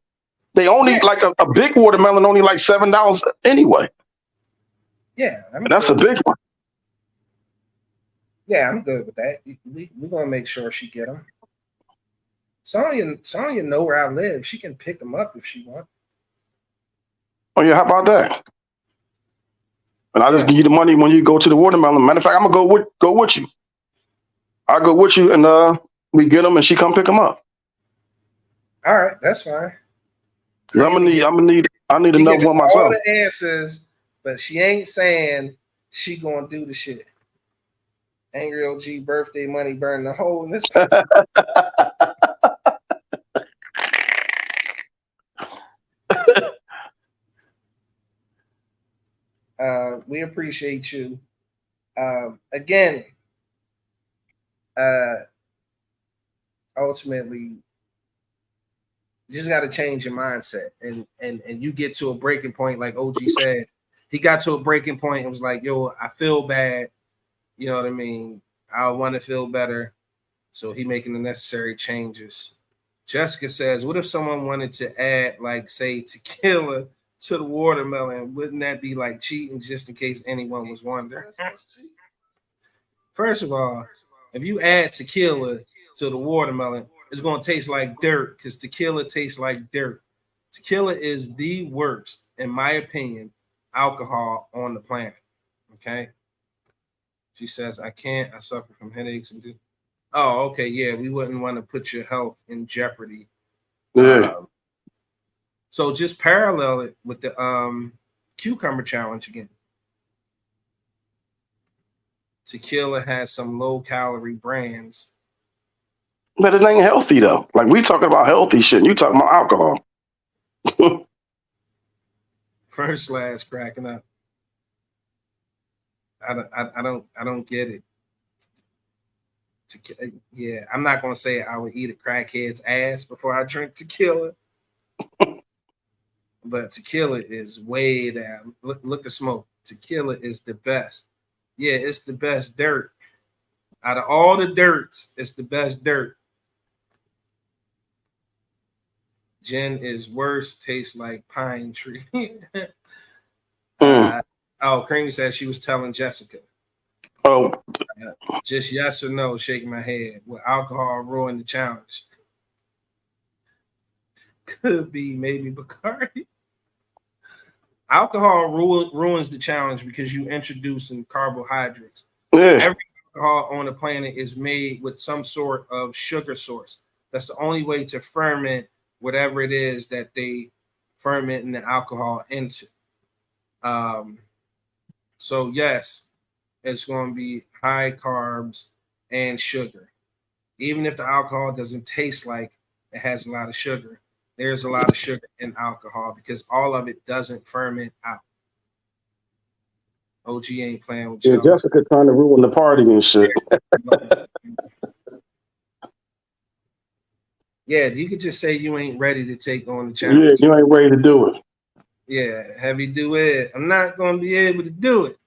they only like a big watermelon only like $7 anyway. Yeah, And that's a big one. Yeah, I'm good with that. We gonna make sure she get them. Sonya know where I live. She can pick them up if she want. Oh yeah, how about that? And I'll just Yeah. give you the money when you go to the watermelon. Matter of fact, I'm gonna go with you. I'll go with you and we get them and she come pick them up. All right, that's fine. I need She another getting one all myself. the answers, but she ain't saying she gonna do the shit. Angry OG birthday money burning a hole in this. We appreciate you. Again, ultimately, you just got to change your mindset, and you get to a breaking point, like OG said. He got to a breaking point and was like, "Yo, I feel bad. You know what I mean? I want to feel better." So he making the necessary changes. Jessica says, "What if someone wanted to add, like, say, tequila to the watermelon? Wouldn't that be like cheating? Just in case anyone was wondering." First of all, if you add tequila to the watermelon, it's going to taste like dirt because tequila tastes like dirt. Tequila is the worst, in my opinion, alcohol on the planet. Okay. She says, I can't. I suffer from headaches and do. Oh, okay. Yeah, we wouldn't want to put your health in jeopardy. Yeah. So just parallel it with the cucumber challenge again. Tequila has some low calorie brands. But it ain't healthy though. Like we talking about healthy shit. You talking about alcohol. First slash cracking up. I don't get it. Yeah, I'm not gonna say I would eat a crackhead's ass before I drink tequila. But tequila is way down. Look at smoke. Tequila is the best. Yeah, it's the best dirt. Out of all the dirts, it's the best dirt. Gin is worse, tastes like pine tree. Creamy said she was telling Jessica. Oh, Just yes or no, shaking my head. Will alcohol ruin the challenge? Could be maybe Bacardi. Alcohol ruins the challenge because you introducing carbohydrates. yeah. Every alcohol on the planet is made with some sort of sugar source. That's the only way to ferment whatever it is that they ferment the alcohol into. So yes, it's going to be high carbs and sugar. Even if the alcohol doesn't taste like it has a lot of sugar, there's a lot of sugar in alcohol because all of it doesn't ferment out. OG ain't playing with Yeah, y'all. Jessica trying to ruin the party and shit. Yeah, you could just say you ain't ready to take on the Yeah, challenge. you ain't ready to do it. Yeah, have you do it. I'm not going to be able to do it.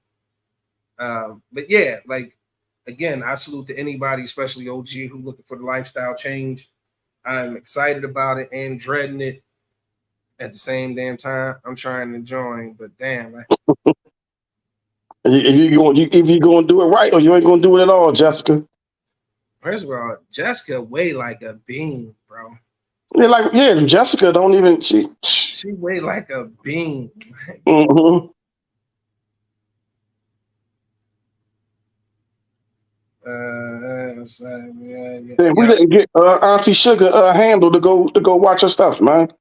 But yeah, like, again, I salute to anybody, especially OG, who looking for the lifestyle change. I'm excited about it and dreading it at the same damn time. I'm trying to join, but damn. If you going to do it right or you ain't going to do it at all, Jessica. First of all, Jessica weigh like a bean, bro. Yeah, Jessica don't even she weigh like a bean. Mm-hmm. Yeah. We didn't get Auntie Sugar a handle to go watch her stuff, man.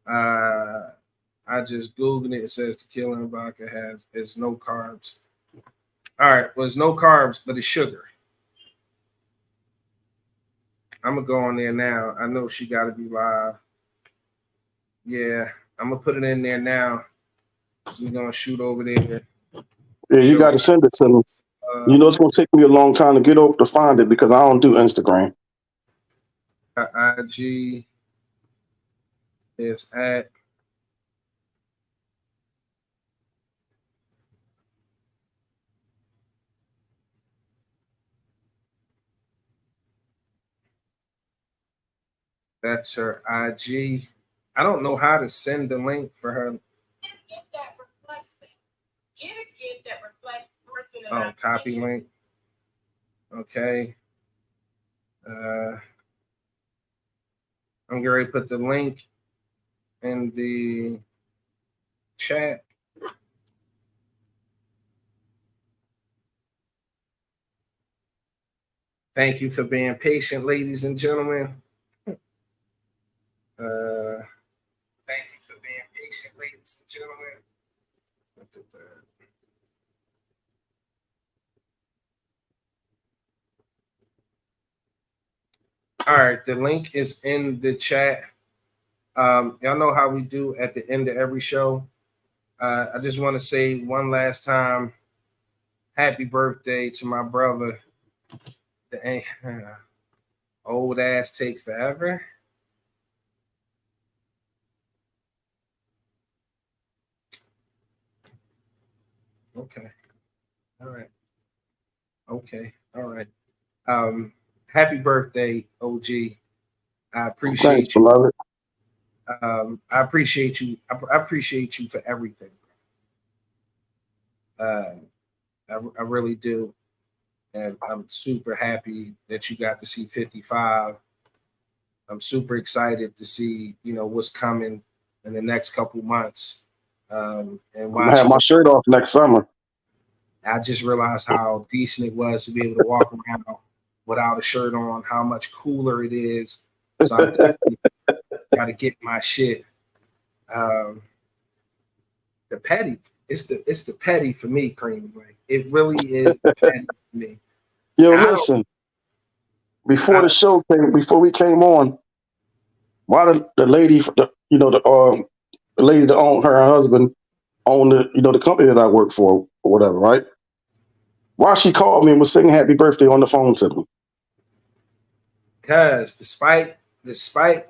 I just googled it. It says tequila and vodka is no carbs. All right, well, it's no carbs, but it's sugar. I'm gonna go on there now. I know she got to be live. Yeah, I'm gonna put it in there now. So we're gonna shoot over there. Yeah, you got to send it to me. You know it's gonna take me a long time to get over to find it because I don't do Instagram. IG is at That's her IG. I don't know how to send the link for her. Get a gift that reflects it. Get a gift that reflects person. Oh, copy link. Okay. I'm going to put the link in the chat. Thank you for being patient, ladies and gentlemen. Thank you for being patient, ladies and gentlemen. Look at that. All right, the link is in the chat. Y'all know how we do at the end of every show. I just want to say one last time, happy birthday to my brother. The old ass take forever. Okay. All right. Okay. All right. Happy birthday, OG. I appreciate Thanks, you. beloved. I appreciate you. I appreciate you for everything. I really do. And I'm super happy that you got to see 55. I'm super excited to see, what's coming in the next couple months. And I'm gonna have my shirt off next summer. I just realized how decent it was to be able to walk around without a shirt on, how much cooler it is. So I definitely got to get my shit. The petty, it's the petty for me, Cream. Like it really is the petty for me. Yo, listen. Before we came on, why the lady, the lady that owned her husband owned the company that I work for or whatever, right? Why she called me and was singing happy birthday on the phone to me? Because despite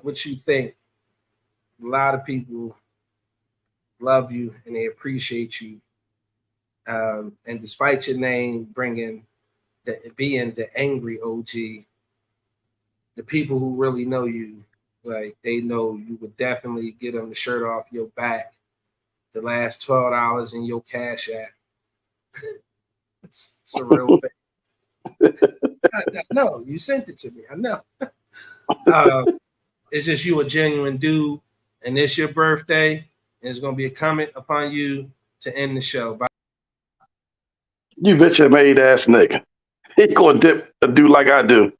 what you think, a lot of people love you and they appreciate you. And despite your name being the angry OG, the people who really know you, like they know you would definitely get them the shirt off your back. The last $12 in your Cash App. It's a real thing. No, you sent it to me. I know. It's just you a genuine dude, and it's your birthday, and it's gonna be a comment upon you to end the show. Bye. You bitch a made ass nigga. He gonna dip a dude like I do.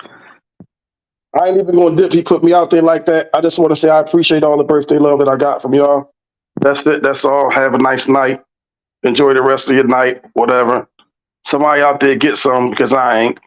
I ain't even gonna dip. He put me out there like that. I just want to say I appreciate all the birthday love that I got from y'all. That's it. That's all. Have a nice night. Enjoy the rest of your night. Whatever. Somebody out there get some because I ain't.